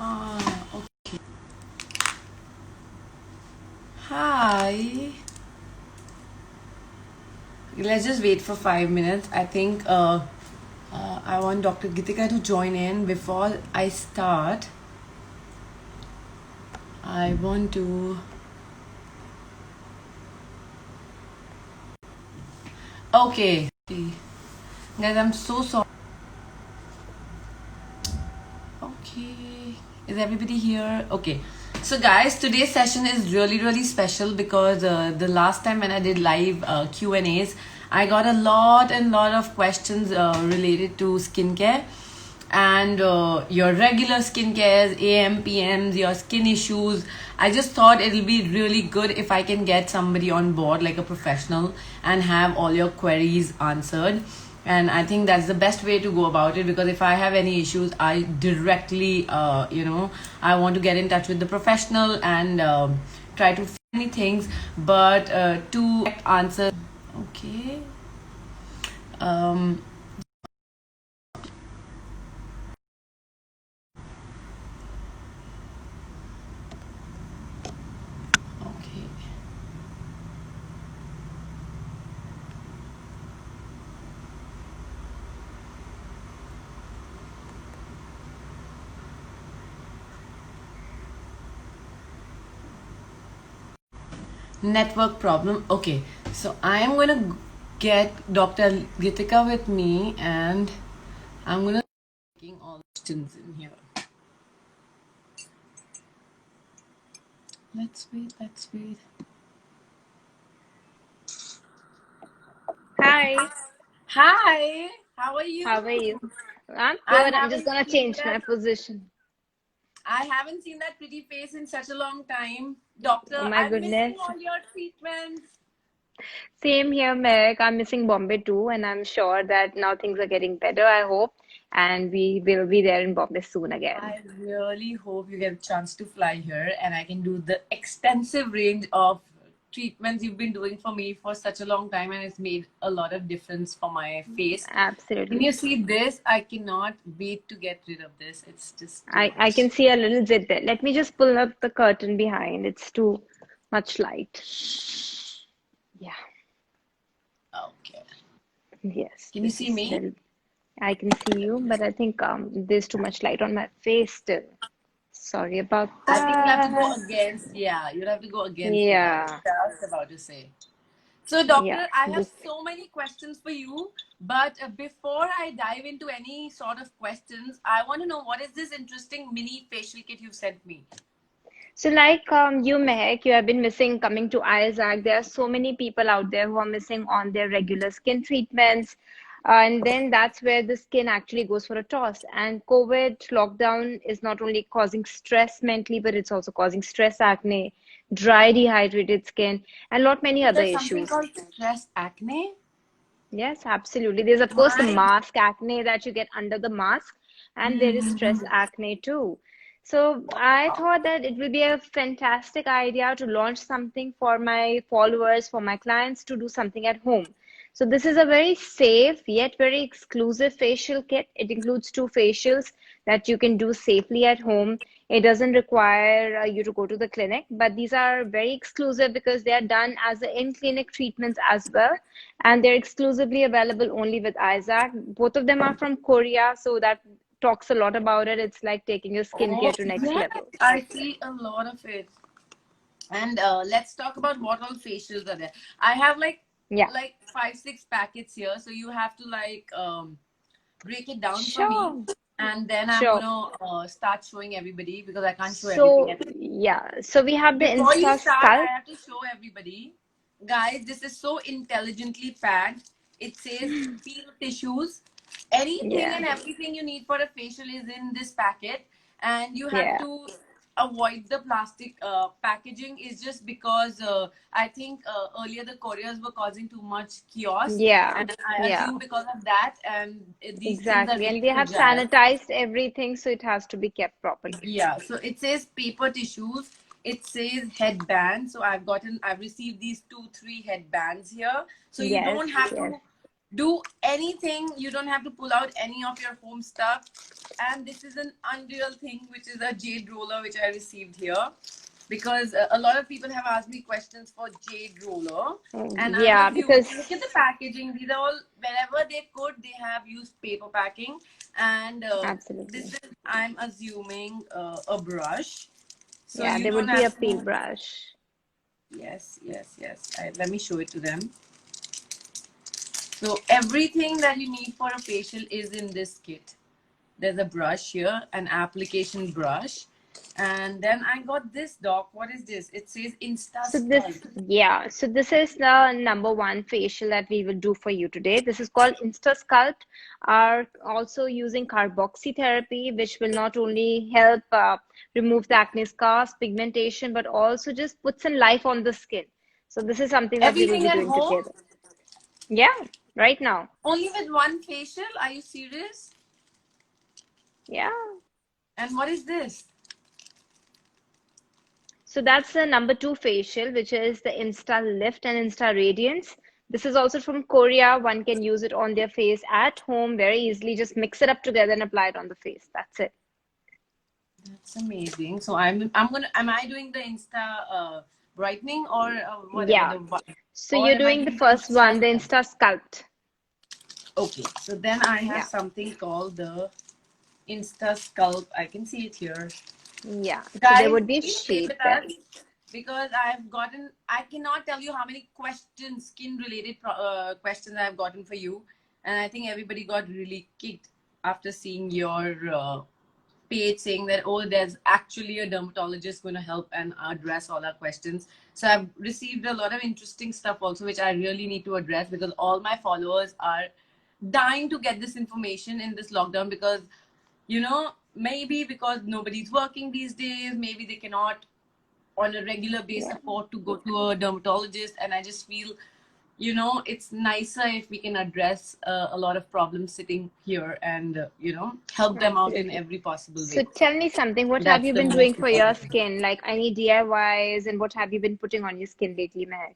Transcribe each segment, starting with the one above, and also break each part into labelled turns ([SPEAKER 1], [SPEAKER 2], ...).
[SPEAKER 1] Okay. Hi. Let's just wait for 5 minutes. I think I want Dr. Gitika to join in before I start. I want to. Okay. Guys, I'm so sorry. Okay. Is everybody here? Okay. So guys, today's session is really special because the last time when I did live Q&As, I got a lot of questions related to skincare and your regular skincare, AM, PMs, your skin issues. I just thought it'll be really good if I can get somebody on board like a professional and have all your queries answered. And I think that's the best way to go about it, because if I have any issues, I directly I want to get in touch with the professional and try to fix many things, but to answer. Okay. Okay. Network problem. Okay, so I am gonna get Dr. Gitika with me, and I'm gonna taking all the questions in here. Let's wait.
[SPEAKER 2] Hi,
[SPEAKER 1] Hi, how are you?
[SPEAKER 2] how are you? I'm
[SPEAKER 1] I
[SPEAKER 2] good. I'm just
[SPEAKER 1] haven't
[SPEAKER 2] gonna
[SPEAKER 1] seen
[SPEAKER 2] change
[SPEAKER 1] that.
[SPEAKER 2] my position.
[SPEAKER 1] I haven't seen that pretty face in such a long time, doctor.
[SPEAKER 2] Oh my
[SPEAKER 1] I'm missing
[SPEAKER 2] goodness.
[SPEAKER 1] all your treatments.
[SPEAKER 2] Same here, Meg. I'm missing Bombay too, and I'm sure that now things are getting better, I hope. And we will be there in Bombay soon again.
[SPEAKER 1] I really hope you get a chance to fly here and I can do the extensive range of treatments you've been doing for me for such a long time, and it's made a lot of difference for my face. When
[SPEAKER 2] Absolutely.
[SPEAKER 1] you see this, I cannot wait to get rid of this. It's just too
[SPEAKER 2] I
[SPEAKER 1] much.
[SPEAKER 2] can see a little zit there. Let me just pull up the curtain behind. It's too much light. Yeah,
[SPEAKER 1] Okay.
[SPEAKER 2] yes,
[SPEAKER 1] Can you
[SPEAKER 2] this
[SPEAKER 1] see
[SPEAKER 2] is
[SPEAKER 1] me?
[SPEAKER 2] little. I can see you, but I think there's too much light on my face still. Sorry about
[SPEAKER 1] I think you have to go
[SPEAKER 2] that.
[SPEAKER 1] against, yeah, you'll have to go against the light.
[SPEAKER 2] Yeah,
[SPEAKER 1] That's what I was about to say. So,
[SPEAKER 2] yeah.
[SPEAKER 1] doctor, I have
[SPEAKER 2] This,
[SPEAKER 1] so many questions for you. But before I dive into any sort of questions, I want to know what is this interesting mini facial kit you sent me?
[SPEAKER 2] so like you, Mehak, you have been missing coming to Isaac. There are so many people out there who are missing on their regular skin treatments. And then that's where the skin actually goes for a toss. And COVID lockdown is not only causing stress mentally, but it's also causing stress acne, dry, dehydrated skin, and lot many
[SPEAKER 1] So
[SPEAKER 2] other
[SPEAKER 1] there's something
[SPEAKER 2] issues.
[SPEAKER 1] called stress acne.
[SPEAKER 2] Yes, absolutely. There's, of course, the
[SPEAKER 1] My
[SPEAKER 2] mask acne that you get under the mask, and there is stress
[SPEAKER 1] Mhm.
[SPEAKER 2] acne too. So I thought that it will be a fantastic idea to launch something for my followers, for my clients to do something at home. So this is a very safe yet very exclusive facial kit. It includes two facials that you can do safely at home. It doesn't require you to go to the clinic, but these are very exclusive because they are done as the in-clinic treatments as well, and they're exclusively available only with Isaac. Both of them are from Korea, so that talks a lot about it. It's like taking your
[SPEAKER 1] Oh,
[SPEAKER 2] skincare to next
[SPEAKER 1] yes,
[SPEAKER 2] level.
[SPEAKER 1] I see a lot of it. And let's talk about what all facials are there. I have
[SPEAKER 2] Yeah,
[SPEAKER 1] like 5 6 packets here, so you have to break it down for me,
[SPEAKER 2] sure,
[SPEAKER 1] and then I'm
[SPEAKER 2] sure.
[SPEAKER 1] gonna start showing everybody because I can't show everything
[SPEAKER 2] So
[SPEAKER 1] at.
[SPEAKER 2] yeah, so we have the
[SPEAKER 1] Before you
[SPEAKER 2] Insta
[SPEAKER 1] start, I
[SPEAKER 2] Sculpt.
[SPEAKER 1] have to show everybody. Guys, this is so intelligently packed. It says peel tissues. Anything
[SPEAKER 2] Yeah,
[SPEAKER 1] and everything you need for a facial is in this packet. And you have
[SPEAKER 2] yeah,
[SPEAKER 1] to avoid the plastic packaging, is just because I think earlier the couriers were causing too much chaos.
[SPEAKER 2] yeah,
[SPEAKER 1] And I
[SPEAKER 2] yeah,
[SPEAKER 1] assume because of that, and these things are
[SPEAKER 2] exactly. And
[SPEAKER 1] really
[SPEAKER 2] they have
[SPEAKER 1] fragile.
[SPEAKER 2] sanitized everything, so it has to be kept properly.
[SPEAKER 1] Yeah, so it says paper tissues. It says headband. So I've received these 2 3 headbands here. So you
[SPEAKER 2] Yes,
[SPEAKER 1] don't have
[SPEAKER 2] yes.
[SPEAKER 1] to do anything. You don't have to pull out any of your home stuff. And this is an unreal thing, which is a jade roller, which I received here. Because a lot of people have asked me questions for jade roller. And I'm
[SPEAKER 2] Yeah,
[SPEAKER 1] assuming,
[SPEAKER 2] because
[SPEAKER 1] look at the packaging. These are all, wherever they could, they have used paper packing. And this
[SPEAKER 2] absolutely.
[SPEAKER 1] is, I'm assuming, a brush. So
[SPEAKER 2] Yeah,
[SPEAKER 1] you
[SPEAKER 2] there
[SPEAKER 1] don't
[SPEAKER 2] would be
[SPEAKER 1] have
[SPEAKER 2] a peel
[SPEAKER 1] to,
[SPEAKER 2] brush.
[SPEAKER 1] yes, yes, yes. Let me show it to them. So everything that you need for a facial is in this kit. There's a brush here, an application brush. And then I got this doc. What is this? It says Insta
[SPEAKER 2] So this,
[SPEAKER 1] Sculpt.
[SPEAKER 2] yeah, so this is the number one facial that we will do for you today. This is called InstaSculpt. Are also using carboxytherapy, which will not only help remove the acne scars, pigmentation, but also just put some life on the skin. So this is something that we will
[SPEAKER 1] Everything
[SPEAKER 2] be
[SPEAKER 1] at
[SPEAKER 2] doing
[SPEAKER 1] home?
[SPEAKER 2] together. Yeah, right now.
[SPEAKER 1] Only with one facial? Are you serious?
[SPEAKER 2] Yeah.
[SPEAKER 1] And what is this?
[SPEAKER 2] So that's the number two facial, which is the Insta Lift and Insta Radiance. This is also from Korea. One can use it on their face at home very easily. Just mix it up together and apply it on the face. That's it.
[SPEAKER 1] That's amazing. So am I doing the Insta brightening or whatever
[SPEAKER 2] Yeah.
[SPEAKER 1] the
[SPEAKER 2] So
[SPEAKER 1] or
[SPEAKER 2] you're
[SPEAKER 1] am I
[SPEAKER 2] doing the
[SPEAKER 1] doing the
[SPEAKER 2] first
[SPEAKER 1] Insta
[SPEAKER 2] one, the
[SPEAKER 1] sculpt?
[SPEAKER 2] Insta Sculpt.
[SPEAKER 1] Okay. So then I have
[SPEAKER 2] Yeah.
[SPEAKER 1] something called the Insta sculpt. I can see it here.
[SPEAKER 2] Yeah. So there
[SPEAKER 1] Guys,
[SPEAKER 2] would be a
[SPEAKER 1] please stay
[SPEAKER 2] sheet
[SPEAKER 1] with
[SPEAKER 2] there.
[SPEAKER 1] us because I cannot tell you how many questions, skin related questions I've gotten for you. And I think everybody got really kicked after seeing your page saying that, oh, there's actually a dermatologist going to help and address all our questions. So I've received a lot of interesting stuff also, which I really need to address because all my followers are dying to get this information in this lockdown because maybe because nobody's working these days, maybe they cannot on a regular basis
[SPEAKER 2] Yeah.
[SPEAKER 1] afford to go to a dermatologist. And I just feel, it's nicer if we can address a lot of problems sitting here and, help them out in
[SPEAKER 2] Absolutely.
[SPEAKER 1] every possible
[SPEAKER 2] So
[SPEAKER 1] way.
[SPEAKER 2] tell me something. What have
[SPEAKER 1] That's
[SPEAKER 2] you
[SPEAKER 1] the
[SPEAKER 2] been doing
[SPEAKER 1] most
[SPEAKER 2] for your
[SPEAKER 1] important thing.
[SPEAKER 2] skin? Like any DIYs, and what have you been putting on your skin lately, Mehak?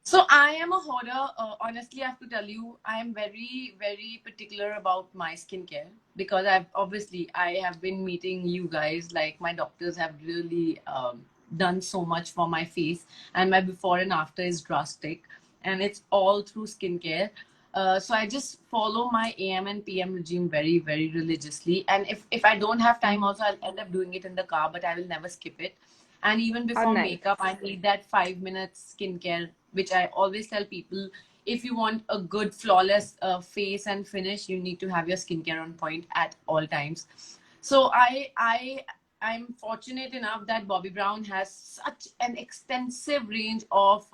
[SPEAKER 1] So I am a hoarder. Honestly, I have to tell you, I am very, very particular about my skincare because I have been meeting you guys. Like my doctors have really done so much for my face, and my before and after is drastic, and it's all through skincare. So I just follow my AM and PM regime very, very religiously. And if I don't have time,
[SPEAKER 2] Mm-hmm.
[SPEAKER 1] also I'll end up doing it in the car, but I will never skip it. And even
[SPEAKER 2] How
[SPEAKER 1] before
[SPEAKER 2] nice.
[SPEAKER 1] makeup, I need that 5 minutes skincare, which I always tell people if you want a good, flawless face and finish, you need to have your skincare on point at all times. So I'm fortunate enough that Bobbi Brown has such an extensive range of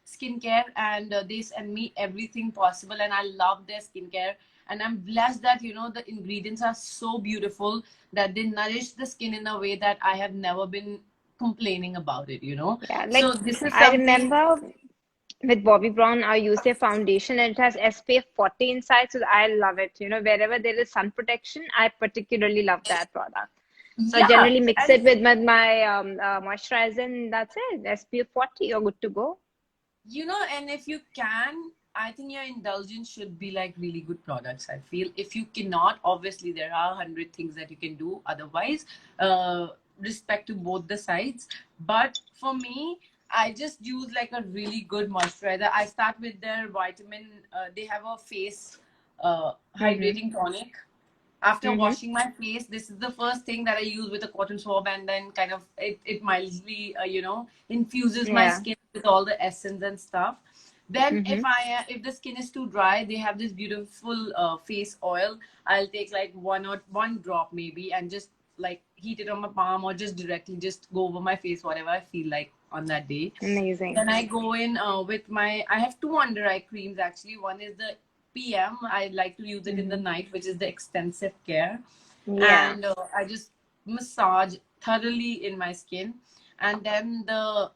[SPEAKER 1] skincare, and they send me everything possible, and I love their skincare. And I'm blessed that the ingredients are so beautiful that they nourish the skin in a way that I have never been complaining about it.
[SPEAKER 2] Yeah, like
[SPEAKER 1] So this is
[SPEAKER 2] I
[SPEAKER 1] something.
[SPEAKER 2] remember with Bobbi Brown, I use their foundation and it has SPF 40 inside, so I love it. Wherever there is sun protection, I particularly love that product. So I
[SPEAKER 1] Yeah,
[SPEAKER 2] generally mix
[SPEAKER 1] and
[SPEAKER 2] it with my moisturizer, and that's it. SPF 40, you're good to go.
[SPEAKER 1] and if you can, I think your indulgence should be like really good products. I feel if you cannot, obviously there are 100 things that you can do otherwise. Respect to both the sides, but for me, I just use like a really good moisturizer. I start with their vitamin. They have a face
[SPEAKER 2] Mm-hmm.
[SPEAKER 1] hydrating tonic. After
[SPEAKER 2] Mm-hmm.
[SPEAKER 1] washing my face, this is the first thing that I use with a cotton swab, and then kind of it mildly infuses my
[SPEAKER 2] Yeah.
[SPEAKER 1] skin with all the essence and stuff. Then
[SPEAKER 2] Mm-hmm.
[SPEAKER 1] if the skin is too dry, they have this beautiful face oil. I'll take like one drop maybe and just like heat it on my palm or just directly just go over my face, whatever I feel like on that day.
[SPEAKER 2] Amazing.
[SPEAKER 1] Then I go in with I have two under eye creams actually. One is the PM. I like to use it in the
[SPEAKER 2] Mm-hmm.
[SPEAKER 1] night, which is the extensive care.
[SPEAKER 2] Yeah.
[SPEAKER 1] And I just massage thoroughly in my skin. And then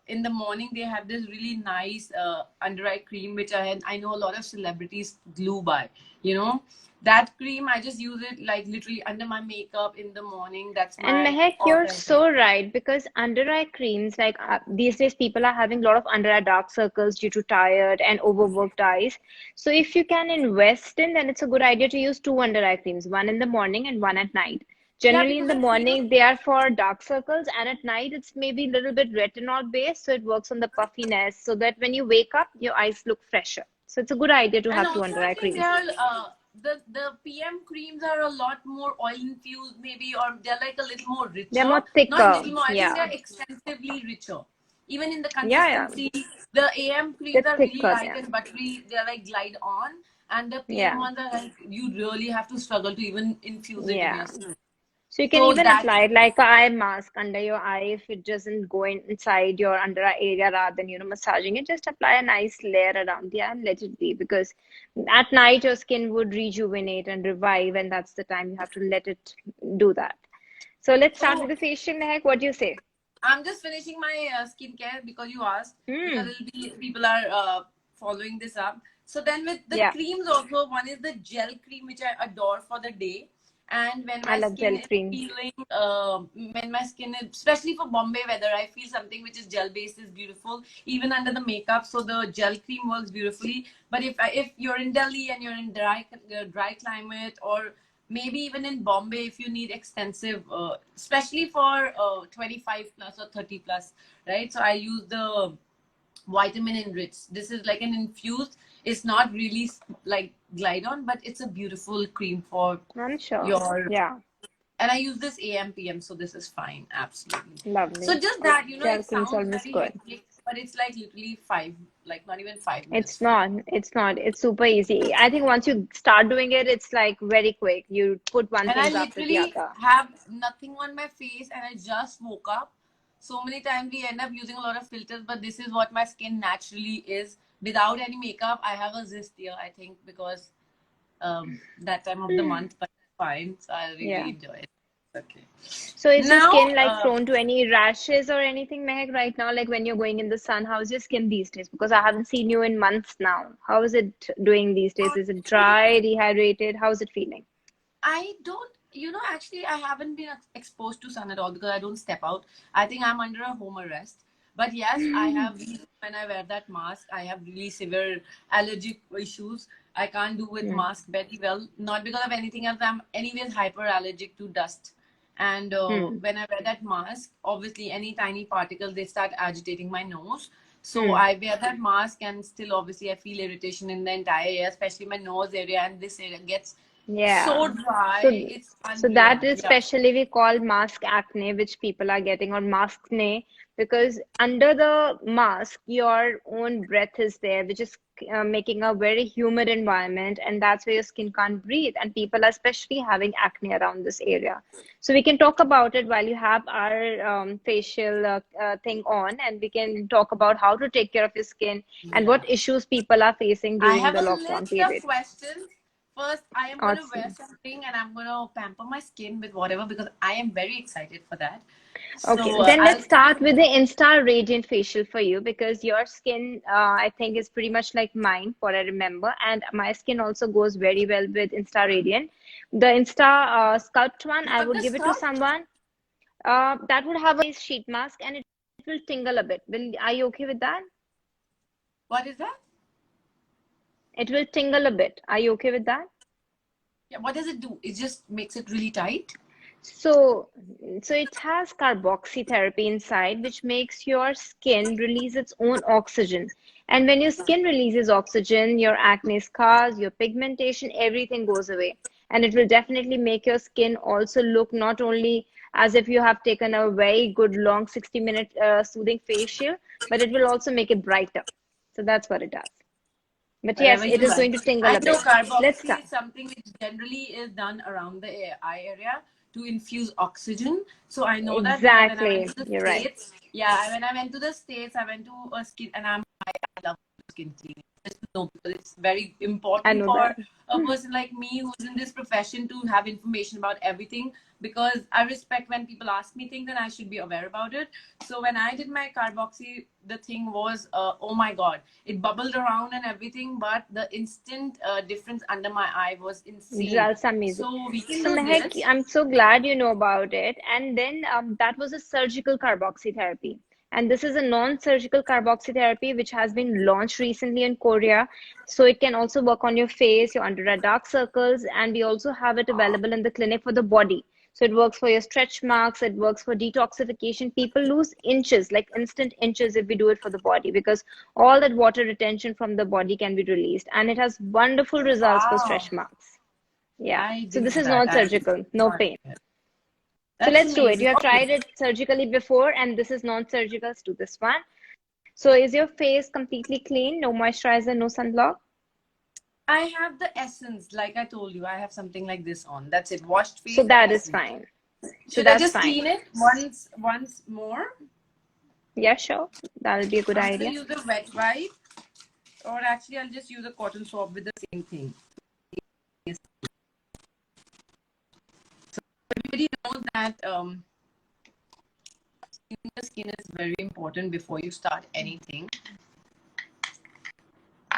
[SPEAKER 1] in the morning they have this really nice under eye cream, which I know a lot of celebrities glue by. You know, that cream I just use it like literally under my makeup in the morning. That's
[SPEAKER 2] And
[SPEAKER 1] my
[SPEAKER 2] Mehak,
[SPEAKER 1] all
[SPEAKER 2] you're
[SPEAKER 1] time thing.
[SPEAKER 2] so right because under eye creams, like these days, people are having a lot of under eye dark circles due to tired and overworked eyes. So if you can invest in, then it's a good idea to use two under eye creams, one in the morning and one at night.
[SPEAKER 1] Yeah,
[SPEAKER 2] Generally, in
[SPEAKER 1] because
[SPEAKER 2] the
[SPEAKER 1] I feel
[SPEAKER 2] morning, they are for dark circles, and at night, it's maybe a little bit retinol based, so it works on the puffiness, so that when you wake up, your eyes look fresher. So it's a good idea to
[SPEAKER 1] and
[SPEAKER 2] have two
[SPEAKER 1] also
[SPEAKER 2] under
[SPEAKER 1] I
[SPEAKER 2] eye
[SPEAKER 1] think they
[SPEAKER 2] creams.
[SPEAKER 1] are the PM creams are a lot more oil infused maybe, or they're like a little more
[SPEAKER 2] They're
[SPEAKER 1] richer.
[SPEAKER 2] more
[SPEAKER 1] Not
[SPEAKER 2] thicker.
[SPEAKER 1] little more, I think
[SPEAKER 2] Yeah.
[SPEAKER 1] they're extensively richer. Even in the
[SPEAKER 2] Yeah, yeah.
[SPEAKER 1] consistency, the AM creams
[SPEAKER 2] They're
[SPEAKER 1] are really
[SPEAKER 2] thicker.
[SPEAKER 1] light
[SPEAKER 2] Yeah.
[SPEAKER 1] and buttery. They're like glide on, and the PM
[SPEAKER 2] Yeah.
[SPEAKER 1] ones are like you really have to struggle to even infuse it in
[SPEAKER 2] Yeah.
[SPEAKER 1] your skin.
[SPEAKER 2] So you can
[SPEAKER 1] So
[SPEAKER 2] even
[SPEAKER 1] that's
[SPEAKER 2] apply it like a eye mask under your eye if it doesn't go inside your under eye area rather than, massaging it. Just apply a nice layer around the eye and let it be because at night your skin would rejuvenate and revive, and that's the time you have to let it do that. So let's start with
[SPEAKER 1] so.
[SPEAKER 2] the facial, Mehak. What do you say?
[SPEAKER 1] I'm just finishing my skincare because you asked, because
[SPEAKER 2] Hmm.
[SPEAKER 1] it'll be people are following this up. So then with the
[SPEAKER 2] Yeah,
[SPEAKER 1] creams also, one is the gel cream which I adore for the day, and
[SPEAKER 2] I love gel creams.
[SPEAKER 1] when my skin is, especially for Bombay weather, I feel something which is gel based is beautiful even under the makeup. So the gel cream works beautifully. But if you're in Delhi and you're in dry climate, or maybe even in Bombay, if you need extensive, especially for 25 plus or 30 plus, right? So I use the vitamin enriched. This is like an infused. It's not really like glide on, but it's a beautiful cream for
[SPEAKER 2] I'm sure.
[SPEAKER 1] your.
[SPEAKER 2] Yeah,
[SPEAKER 1] And I use this AM PM, so this is fine, absolutely. So
[SPEAKER 2] lovely.
[SPEAKER 1] just that,
[SPEAKER 2] Gel
[SPEAKER 1] it
[SPEAKER 2] cream's
[SPEAKER 1] sounds
[SPEAKER 2] always
[SPEAKER 1] very
[SPEAKER 2] good.
[SPEAKER 1] hectic, but it's like literally like not even 5 minutes
[SPEAKER 2] It's
[SPEAKER 1] for me.
[SPEAKER 2] not. It's not. It's super easy. I think once you start doing it, it's like very quick. You put one
[SPEAKER 1] And I
[SPEAKER 2] things after the
[SPEAKER 1] literally
[SPEAKER 2] other.
[SPEAKER 1] have nothing on my face and I just woke up. So many times we end up using a lot of filters, but this is what my skin naturally is. Without any makeup, I have a zest here, I think, because that time of the month, but it's fine. So I really
[SPEAKER 2] Yeah.
[SPEAKER 1] enjoy it. Okay.
[SPEAKER 2] So is your
[SPEAKER 1] Now,
[SPEAKER 2] skin like prone to any rashes or anything, Mehak, right now? Like when you're going in the sun, how's your skin these days? Because I haven't seen you in months now. How is it doing these days? Is it dry, dehydrated? How's it feeling?
[SPEAKER 1] I don't, actually, I haven't been exposed to sun at all because I don't step out. I think I'm under a home arrest. But yes, I have when I wear that mask, I have really severe allergic issues. I can't do with
[SPEAKER 2] Hmm.
[SPEAKER 1] mask very well, not because of anything else. I'm anyways hyper allergic to dust. And
[SPEAKER 2] Hmm.
[SPEAKER 1] when I wear that mask, obviously any tiny particles they start agitating my nose. So
[SPEAKER 2] Hmm.
[SPEAKER 1] I wear that mask, and still obviously I feel irritation in the entire area, especially my nose area, and this area gets so
[SPEAKER 2] Yeah.
[SPEAKER 1] dry,
[SPEAKER 2] So,
[SPEAKER 1] it's
[SPEAKER 2] so
[SPEAKER 1] unreal.
[SPEAKER 2] that is
[SPEAKER 1] Yeah.
[SPEAKER 2] specially we call mask acne, which people are getting, or maskne, because under the mask, your own breath is there, which is making a very humid environment, and that's where your skin can't breathe. And people are especially having acne around this area. So we can talk about it while you have our facial thing on, and we can talk about how to take care of your skin and
[SPEAKER 1] Yeah.
[SPEAKER 2] what issues people are facing
[SPEAKER 1] I
[SPEAKER 2] during
[SPEAKER 1] have
[SPEAKER 2] the
[SPEAKER 1] a
[SPEAKER 2] lockdown
[SPEAKER 1] list of
[SPEAKER 2] period.
[SPEAKER 1] questions. First, I am going to wear
[SPEAKER 2] Awesome.
[SPEAKER 1] something and I'm going to pamper my skin with whatever because I am very excited for that.
[SPEAKER 2] Okay,
[SPEAKER 1] So
[SPEAKER 2] then
[SPEAKER 1] I'll
[SPEAKER 2] let's start
[SPEAKER 1] start.
[SPEAKER 2] with the Insta Radiant facial for you because your skin, I think, is pretty much like mine, what I remember, and my skin also goes very well with Insta Radiant. The Insta Sculpt one, I
[SPEAKER 1] What
[SPEAKER 2] would
[SPEAKER 1] the
[SPEAKER 2] give it to
[SPEAKER 1] stuff?
[SPEAKER 2] someone that would have a nice sheet mask and it will tingle a bit. Are you okay with that?
[SPEAKER 1] What is that?
[SPEAKER 2] It will tingle a bit. Are you okay with that?
[SPEAKER 1] Yeah, what does it do? It just makes it really tight.
[SPEAKER 2] So, so it has carboxy therapy inside, which makes your skin release its own oxygen. And when your skin releases oxygen, your acne scars, your pigmentation, everything goes away. And it will definitely make your skin also look not only as if you have taken a very good long 60-minute soothing facial, but it will also make it brighter. So that's what it does. But yes,
[SPEAKER 1] Whatever
[SPEAKER 2] it
[SPEAKER 1] you
[SPEAKER 2] is
[SPEAKER 1] like.
[SPEAKER 2] going to tingle
[SPEAKER 1] I
[SPEAKER 2] a
[SPEAKER 1] know
[SPEAKER 2] bit. Let's
[SPEAKER 1] carboxy
[SPEAKER 2] start.
[SPEAKER 1] is something which generally is done around the eye area to infuse oxygen. So I know that because when I went
[SPEAKER 2] Exactly.
[SPEAKER 1] to the
[SPEAKER 2] You're right.
[SPEAKER 1] States, yeah, when I went to the States, I went to a skin, and I love skin cleaning. just to know, because it's very
[SPEAKER 2] I
[SPEAKER 1] important
[SPEAKER 2] know
[SPEAKER 1] for
[SPEAKER 2] that.
[SPEAKER 1] a person like me who's in this profession to have information about everything, because I respect when people ask me things and I should be aware about it. So when I did my carboxy, the thing was, oh my God, it bubbled around and everything, but the instant difference under my eye was insane.
[SPEAKER 2] Results are amazing.
[SPEAKER 1] So we can
[SPEAKER 2] So
[SPEAKER 1] do
[SPEAKER 2] Mehak,
[SPEAKER 1] this.
[SPEAKER 2] I'm so glad you know about it. And then that was a surgical carboxytherapy. And this is a non-surgical carboxytherapy which has been launched recently in Korea. So it can also work on your face, your under eye dark circles, and we also have it available in the clinic for the body. So it works for your stretch marks, it works for detoxification. People lose inches, like instant inches, if we do it for the body, because all that water retention from the body can be released. And it has wonderful results for
[SPEAKER 1] Wow.
[SPEAKER 2] stretch marks. Yeah.
[SPEAKER 1] I
[SPEAKER 2] So
[SPEAKER 1] didn't
[SPEAKER 2] this
[SPEAKER 1] know
[SPEAKER 2] is
[SPEAKER 1] that. I
[SPEAKER 2] non-surgical, no pain. So
[SPEAKER 1] That's
[SPEAKER 2] let's do it. You
[SPEAKER 1] amazing.
[SPEAKER 2] have
[SPEAKER 1] Okay.
[SPEAKER 2] tried it surgically before, and this is non-surgical. Let's do this one. So is your face completely clean? No moisturizer, no sunblock?
[SPEAKER 1] I have the essence, like I told you. I have something like this on. That's it. Washed
[SPEAKER 2] So
[SPEAKER 1] face and
[SPEAKER 2] that is
[SPEAKER 1] essence.
[SPEAKER 2] fine. So
[SPEAKER 1] Should I
[SPEAKER 2] that's
[SPEAKER 1] just
[SPEAKER 2] fine.
[SPEAKER 1] clean it once more?
[SPEAKER 2] Yeah, sure. That'll be a good
[SPEAKER 1] I'm gonna
[SPEAKER 2] idea.
[SPEAKER 1] use a wet wipe, or actually I'll just use a cotton swab with the same thing. Everybody knows that cleaning the skin is very important before you start anything.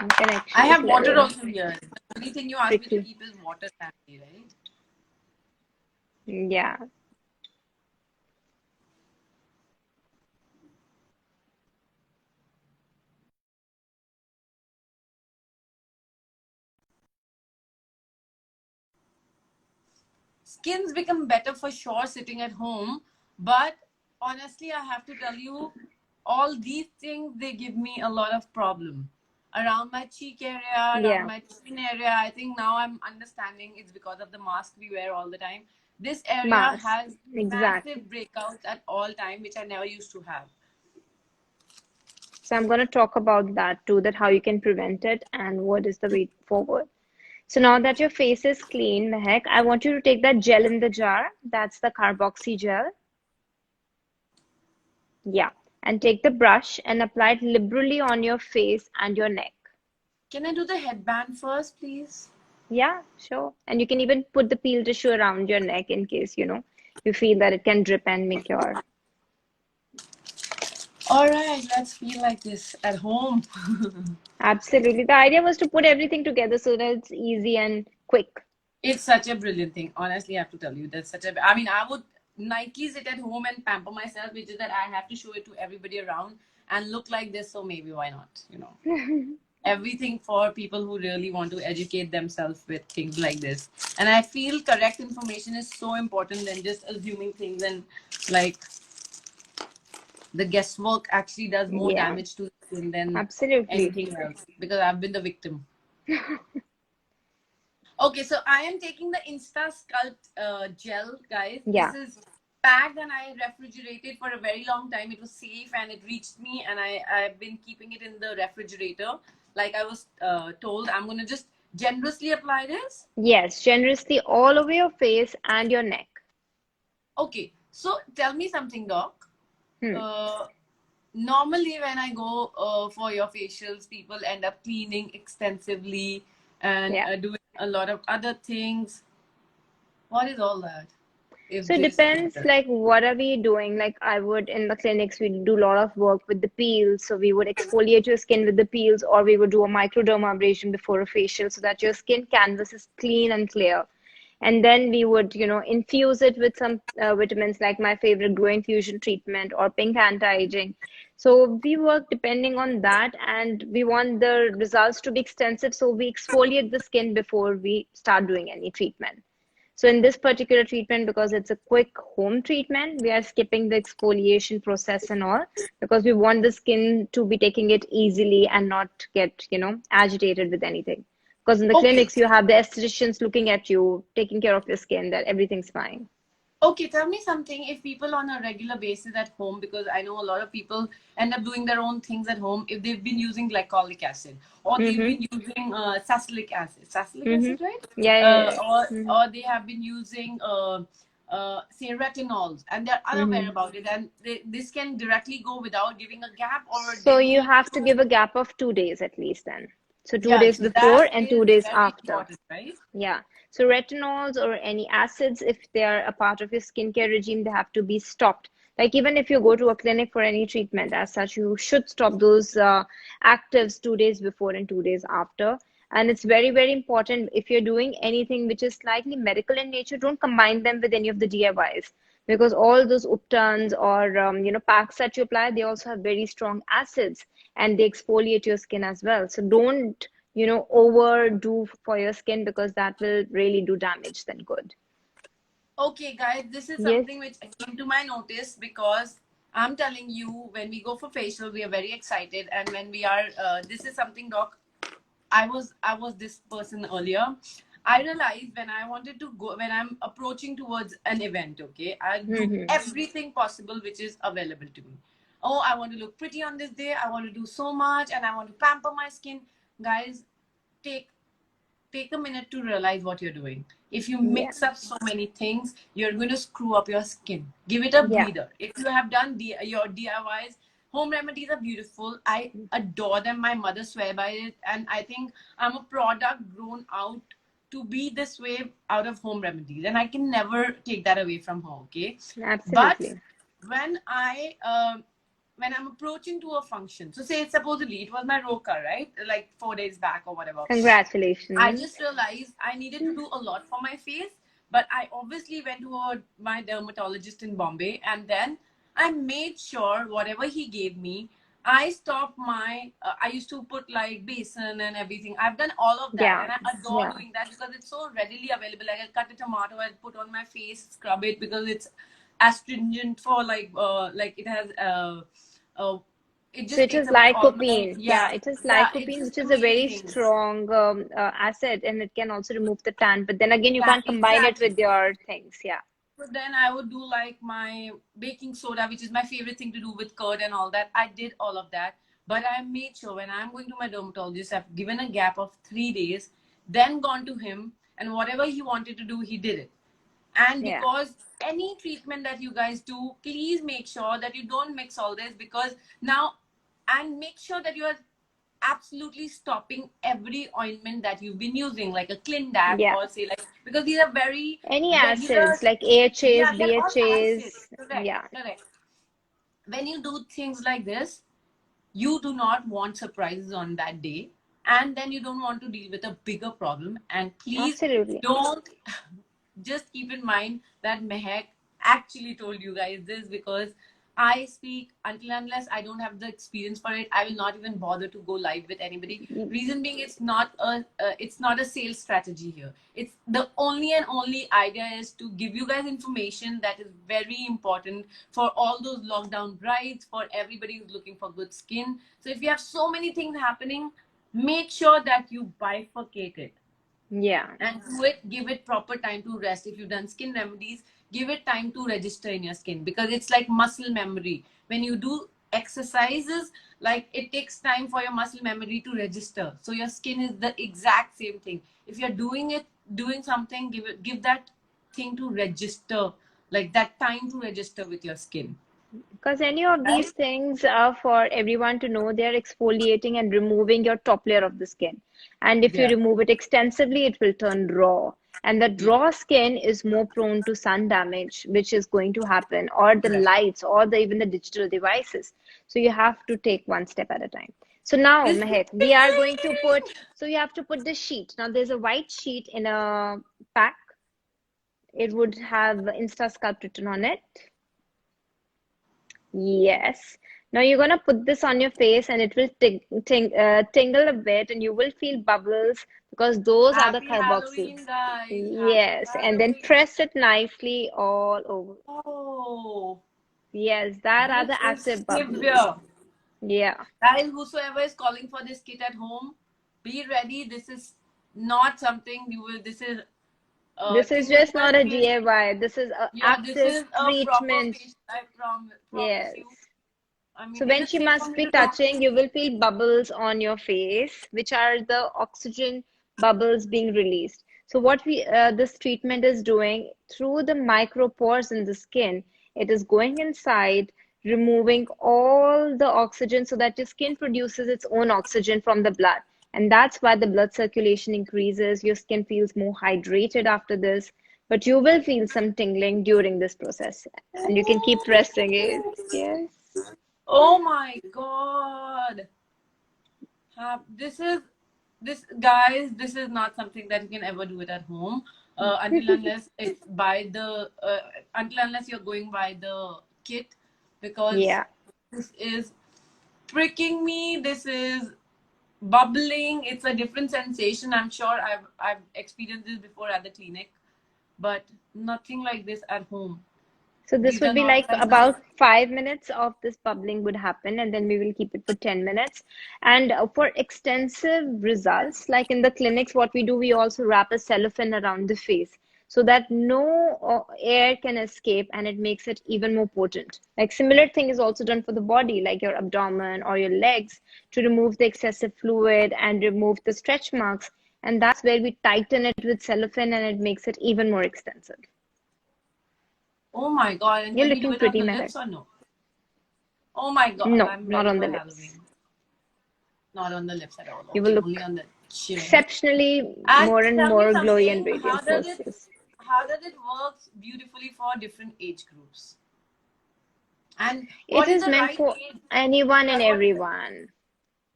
[SPEAKER 2] You can
[SPEAKER 1] I
[SPEAKER 2] actually
[SPEAKER 1] have
[SPEAKER 2] apply
[SPEAKER 1] water
[SPEAKER 2] it
[SPEAKER 1] also here. The only thing you asked me to
[SPEAKER 2] quickly.
[SPEAKER 1] keep is water handy, right?
[SPEAKER 2] Yeah.
[SPEAKER 1] Skins become better for sure sitting at home, but honestly I have to tell you, all these things, they give me a lot of problem around my cheek area, around
[SPEAKER 2] Yeah.
[SPEAKER 1] my chin area. I think now I'm understanding it's because of the mask we wear all the time. This area
[SPEAKER 2] Mask.
[SPEAKER 1] has massive
[SPEAKER 2] Exactly.
[SPEAKER 1] breakouts at all time, which I never used to have.
[SPEAKER 2] So I'm going to talk about that too, that how you can prevent it and what is the way forward. So now that your face is clean, Mehak, I want you to take that gel in the jar. That's the carboxy gel. Yeah. And take the brush and apply it liberally on your face and your neck.
[SPEAKER 1] Can I do the headband first, please?
[SPEAKER 2] Yeah, sure. And you can even put the peel tissue around your neck in case, you feel that it can drip and make your.
[SPEAKER 1] All right, let's feel like this at home.
[SPEAKER 2] Absolutely. The idea was to put everything together so that it's easy and quick.
[SPEAKER 1] It's such a brilliant thing. Honestly, I have to tell you, that's such a. I mean, I would Nikes it at home and pamper myself, which is that I have to show it to everybody around and look like this. So maybe why not? Everything for people who really want to educate themselves with things like this. And I feel correct information is so important than just assuming things, and like the guesswork actually does more
[SPEAKER 2] Yeah,
[SPEAKER 1] damage to the skin than
[SPEAKER 2] absolutely.
[SPEAKER 1] anything else, because I've been the victim. Okay, so I am taking the Insta Sculpt gel, guys. This
[SPEAKER 2] Yeah.
[SPEAKER 1] is packed and I refrigerated for a very long time. It was safe and it reached me, and I've been keeping it in the refrigerator. Like I was told, I'm going to just generously apply this.
[SPEAKER 2] Yes, generously all over your face and your neck.
[SPEAKER 1] Okay, so tell me something, Doc.
[SPEAKER 2] Hmm.
[SPEAKER 1] Uh, Normally, when I go for your facials, people end up cleaning extensively and
[SPEAKER 2] Yeah.
[SPEAKER 1] doing a lot of other things. What is all that? If
[SPEAKER 2] So it
[SPEAKER 1] this
[SPEAKER 2] depends, like, what are we doing? Like, I would in the clinics, we do a lot of work with the peels. So we would exfoliate your skin with the peels, or we would do a microdermabrasion before a facial so that your skin canvas is clean and clear. And then we would, infuse it with some vitamins, like my favorite Grow Infusion treatment or pink anti-aging. So we work depending on that, and we want the results to be extensive. So we exfoliate the skin before we start doing any treatment. So in this particular treatment, because it's a quick home treatment, we are skipping the exfoliation process and all, because we want the skin to be taking it easily and not get, agitated with anything. Because in the
[SPEAKER 1] Okay.
[SPEAKER 2] clinics, you have the estheticians looking at you, taking care of your skin, that everything's fine.
[SPEAKER 1] Okay, tell me something. If people on a regular basis at home, because I know a lot of people end up doing their own things at home, if they've been using glycolic acid, or they've
[SPEAKER 2] Mm-hmm.
[SPEAKER 1] been using salicylic
[SPEAKER 2] Mm-hmm.
[SPEAKER 1] acid, right?
[SPEAKER 2] Yeah, yeah, yeah. Mm-hmm.
[SPEAKER 1] Or they have been using say retinols, and they're unaware
[SPEAKER 2] Mm-hmm.
[SPEAKER 1] about it, and this can directly go without giving a gap, or
[SPEAKER 2] So
[SPEAKER 1] they
[SPEAKER 2] you
[SPEAKER 1] need
[SPEAKER 2] have to
[SPEAKER 1] to.
[SPEAKER 2] give a gap of 2 days at least then. So 2 days
[SPEAKER 1] So that
[SPEAKER 2] before and
[SPEAKER 1] is
[SPEAKER 2] 2 days
[SPEAKER 1] very
[SPEAKER 2] after.
[SPEAKER 1] important, right?
[SPEAKER 2] Yeah. So retinols or any acids, if they are a part of your skincare regime, they have to be stopped. Like even if you go to a clinic for any treatment as such, you should stop those actives 2 days before and 2 days after. And it's very, very important if you're doing anything which is slightly medical in nature, don't combine them with any of the DIYs because all those uptons or packs that you apply, they also have very strong acids and they exfoliate your skin as well. So don't overdo for your skin because that will really do damage than good.
[SPEAKER 1] Okay, guys, this is
[SPEAKER 2] Yes.
[SPEAKER 1] something which came to my notice because I'm telling you, when we go for facial, we are very excited, and when we are, this is something, doc. I was this person earlier. I realized when I wanted to go, when I'm approaching towards an event, okay, I'll do
[SPEAKER 2] Mm-hmm.
[SPEAKER 1] everything possible which is available to me. Oh, I want to look pretty on this day. I want to do so much, and I want to pamper my skin. Guys, take take a minute to realize what you're doing. If you
[SPEAKER 2] Yeah.
[SPEAKER 1] mix up so many things, you're going to screw up your skin. Give it a
[SPEAKER 2] Yeah.
[SPEAKER 1] breather. If you have done your DIYs, home remedies are beautiful. I adore them. My mother swear by it, and I think I'm a product grown out to be this way out of home remedies, and I can never take that away from her. Okay, but
[SPEAKER 2] Absolutely.
[SPEAKER 1] when I'm approaching to a function, so say supposedly it was my roka, right? Like 4 days back or whatever. I
[SPEAKER 2] Congratulations.
[SPEAKER 1] just realized I needed to do a lot for my face, but I obviously went to my dermatologist in Bombay, and then I made sure whatever he gave me, I stopped my. I used to put like basin and everything. I've done all of that,
[SPEAKER 2] Yeah.
[SPEAKER 1] and I adore
[SPEAKER 2] Yeah.
[SPEAKER 1] doing that because it's so readily available. Like I cut a tomato, I put on my face, scrub it because it's astringent for like it has uh it
[SPEAKER 2] So
[SPEAKER 1] just
[SPEAKER 2] it
[SPEAKER 1] takes
[SPEAKER 2] is
[SPEAKER 1] away all my
[SPEAKER 2] lycopene. Yeah, it is
[SPEAKER 1] it's
[SPEAKER 2] lycopene,
[SPEAKER 1] just
[SPEAKER 2] which is a very
[SPEAKER 1] amazing.
[SPEAKER 2] strong acid, and it can also remove the tan. But then again, you
[SPEAKER 1] Yeah,
[SPEAKER 2] can't combine it
[SPEAKER 1] exactly.
[SPEAKER 2] with your things. Yeah.
[SPEAKER 1] So then I would do like my baking soda, which is my favorite thing to do with curd and all that. I did all of that. But I made sure when I'm going to my dermatologist, I've given a gap of 3 days, then gone to him, and whatever he wanted to do, he did it. And
[SPEAKER 2] Yeah.
[SPEAKER 1] because any treatment that you guys do, please make sure that you don't mix all this because now, and make sure that you are absolutely stopping every ointment that you've been using, like a Clindac
[SPEAKER 2] Yeah.
[SPEAKER 1] or say like, because these are very
[SPEAKER 2] Any
[SPEAKER 1] regular.
[SPEAKER 2] acids like AHAs,
[SPEAKER 1] Yeah, they're all acids.
[SPEAKER 2] BHAs.
[SPEAKER 1] Correct,
[SPEAKER 2] Yeah.
[SPEAKER 1] correct. When you do things like this, you do not want surprises on that day, and then you don't want to deal with a bigger problem. And please
[SPEAKER 2] Absolutely.
[SPEAKER 1] don't. Just keep in mind that Mehak actually told you guys this because I speak until unless I don't have the experience for it, I will not even bother to go live with anybody. Reason being, it's not a sales strategy here. It's the only and only idea is to give you guys information that is very important for all those lockdown brides, for everybody who's looking for good skin. So if you have so many things happening, make sure that you bifurcate it
[SPEAKER 2] Yeah.
[SPEAKER 1] and do it, give it proper time to rest. If you've done skin remedies, give it time to register in your skin because it's like muscle memory. When you do exercises, like it takes time for your muscle memory to register. So your skin is the exact same thing. If you're doing something, give that thing to register, like that time to register with your skin.
[SPEAKER 2] Because any of
[SPEAKER 1] Right?
[SPEAKER 2] these things are for everyone to know they're exfoliating and removing your top layer of the skin. And if you
[SPEAKER 1] Yeah.
[SPEAKER 2] remove it extensively, it will turn raw. And that
[SPEAKER 1] Yeah.
[SPEAKER 2] raw skin is more prone to sun damage, which is going to happen, or the
[SPEAKER 1] Correct.
[SPEAKER 2] lights, or even the digital devices. So you have to take one step at a time. So now,
[SPEAKER 1] This
[SPEAKER 2] Mehek, we are going to put, so you have to put the sheet. Now there's a white sheet in a pack. It would have Insta Sculpt written on it. Yes. Now you're gonna put this on your face and it will tingle a bit and you will feel bubbles because those are the
[SPEAKER 1] Happy
[SPEAKER 2] carboxyls.
[SPEAKER 1] Halloween, guys. Happy
[SPEAKER 2] Yes, and then
[SPEAKER 1] Halloween.
[SPEAKER 2] press it nicely all over.
[SPEAKER 1] Oh.
[SPEAKER 2] Yes, that are
[SPEAKER 1] This
[SPEAKER 2] the
[SPEAKER 1] is
[SPEAKER 2] active bubbles.
[SPEAKER 1] severe.
[SPEAKER 2] Yeah.
[SPEAKER 1] Guys, whosoever is calling for this kit at home, be ready. This is not something you will. This is
[SPEAKER 2] This is
[SPEAKER 1] tingling
[SPEAKER 2] just
[SPEAKER 1] my
[SPEAKER 2] not a
[SPEAKER 1] face.
[SPEAKER 2] DIY. This is an
[SPEAKER 1] Yeah, this
[SPEAKER 2] active
[SPEAKER 1] is a proper
[SPEAKER 2] treatment.
[SPEAKER 1] face. I promise
[SPEAKER 2] Yes.
[SPEAKER 1] you. I
[SPEAKER 2] So
[SPEAKER 1] mean, it
[SPEAKER 2] when
[SPEAKER 1] is
[SPEAKER 2] she
[SPEAKER 1] safe for
[SPEAKER 2] must
[SPEAKER 1] me
[SPEAKER 2] be
[SPEAKER 1] to talk.
[SPEAKER 2] touching, you will feel bubbles on your face, which are the oxygen bubbles being released. So what this treatment is doing through the micropores in the skin, it is going inside, removing all the oxygen so that your skin produces its own oxygen from the blood. And that's why the blood circulation increases. Your skin feels more hydrated after this, but you will feel some tingling during this process. And you can keep pressing it. Yes.
[SPEAKER 1] Oh my God. This is guys. This is not something that you can ever do it at home. Until unless it's by the until unless you're going by the kit, because
[SPEAKER 2] Yeah.
[SPEAKER 1] this is pricking me. This is bubbling. It's a different sensation. I'm sure I've experienced this before at the clinic, but nothing like this at home.
[SPEAKER 2] So this
[SPEAKER 1] These are
[SPEAKER 2] would be
[SPEAKER 1] not
[SPEAKER 2] like
[SPEAKER 1] like
[SPEAKER 2] about 5 minutes of this bubbling would happen, and then we will keep it for 10 minutes. And for extensive results, like in the clinics, what we do, we also wrap a cellophane around the face so that no air can escape, and it makes it even more potent. Like similar thing is also done for the body, like your abdomen or your legs, to remove the excessive fluid and remove the stretch marks. And that's where we tighten it with cellophane, and it makes it even more extensive.
[SPEAKER 1] oh my God. And
[SPEAKER 2] You're
[SPEAKER 1] can we do
[SPEAKER 2] looking
[SPEAKER 1] it on
[SPEAKER 2] pretty,
[SPEAKER 1] the
[SPEAKER 2] Mehak.
[SPEAKER 1] lips or no? Oh my God.
[SPEAKER 2] No,
[SPEAKER 1] I'm
[SPEAKER 2] not
[SPEAKER 1] ready
[SPEAKER 2] on
[SPEAKER 1] for
[SPEAKER 2] the lips.
[SPEAKER 1] Halloween. Not on the lips at all.
[SPEAKER 2] You will
[SPEAKER 1] Okay, only
[SPEAKER 2] look
[SPEAKER 1] on the chin.
[SPEAKER 2] exceptionally
[SPEAKER 1] And
[SPEAKER 2] more and
[SPEAKER 1] tell me
[SPEAKER 2] more glowy and
[SPEAKER 1] something.
[SPEAKER 2] radiant versus.
[SPEAKER 1] How does it work beautifully for different age groups? And
[SPEAKER 2] It
[SPEAKER 1] what is
[SPEAKER 2] is
[SPEAKER 1] the
[SPEAKER 2] meant
[SPEAKER 1] right
[SPEAKER 2] for
[SPEAKER 1] age?
[SPEAKER 2] anyone and
[SPEAKER 1] What is
[SPEAKER 2] everyone.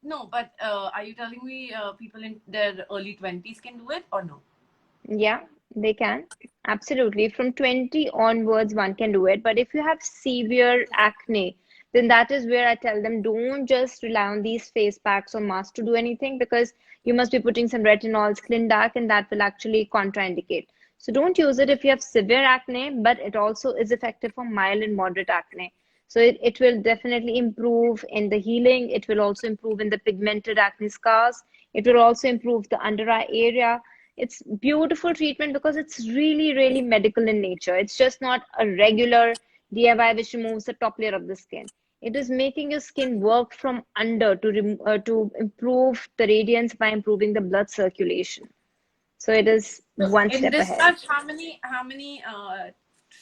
[SPEAKER 1] no? But are you telling me people in their early 20s can do it or no?
[SPEAKER 2] Yeah, they can. Absolutely. From 20 onwards, one can do it. But if you have severe acne, then that is where I tell them don't just rely on these face packs or masks to do anything, because you must be putting some retinol, skin dark, and that will actually contraindicate. So don't use it if you have severe acne, but it also is effective for mild and moderate acne. So it will definitely improve in the healing. It will also improve in the pigmented acne scars. It will also improve the under eye area. It's beautiful treatment because it's really, really medical in nature. It's just not a regular DIY which removes the top layer of the skin. It is making your skin work from under to improve the radiance by improving the blood circulation. So it is
[SPEAKER 1] So
[SPEAKER 2] one
[SPEAKER 1] in
[SPEAKER 2] step
[SPEAKER 1] this
[SPEAKER 2] ahead.
[SPEAKER 1] touch, how many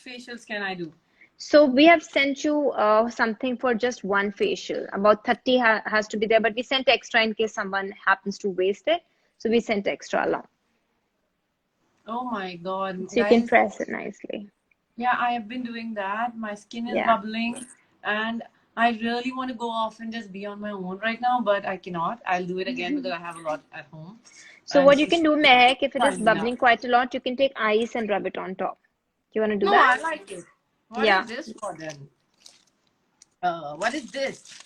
[SPEAKER 1] facials can I do?
[SPEAKER 2] So we have sent you something for just one facial. About 30 has to be there, but we sent extra in case someone happens to waste it. So we sent extra along.
[SPEAKER 1] Oh my God,
[SPEAKER 2] So you can
[SPEAKER 1] guys.
[SPEAKER 2] press it nicely.
[SPEAKER 1] Yeah, I have been doing that. My skin is
[SPEAKER 2] Yeah.
[SPEAKER 1] bubbling, and I really want to go off and just be on my own right now, but I cannot. I'll do it again because I have a lot at home,
[SPEAKER 2] So
[SPEAKER 1] and
[SPEAKER 2] what you
[SPEAKER 1] she's
[SPEAKER 2] can do, Mehak, if it is
[SPEAKER 1] finding out.
[SPEAKER 2] bubbling quite a lot, you can take ice and rub it on top. You want to do
[SPEAKER 1] No,
[SPEAKER 2] that?
[SPEAKER 1] I like it. What is
[SPEAKER 2] Yeah.
[SPEAKER 1] this for then? What is this?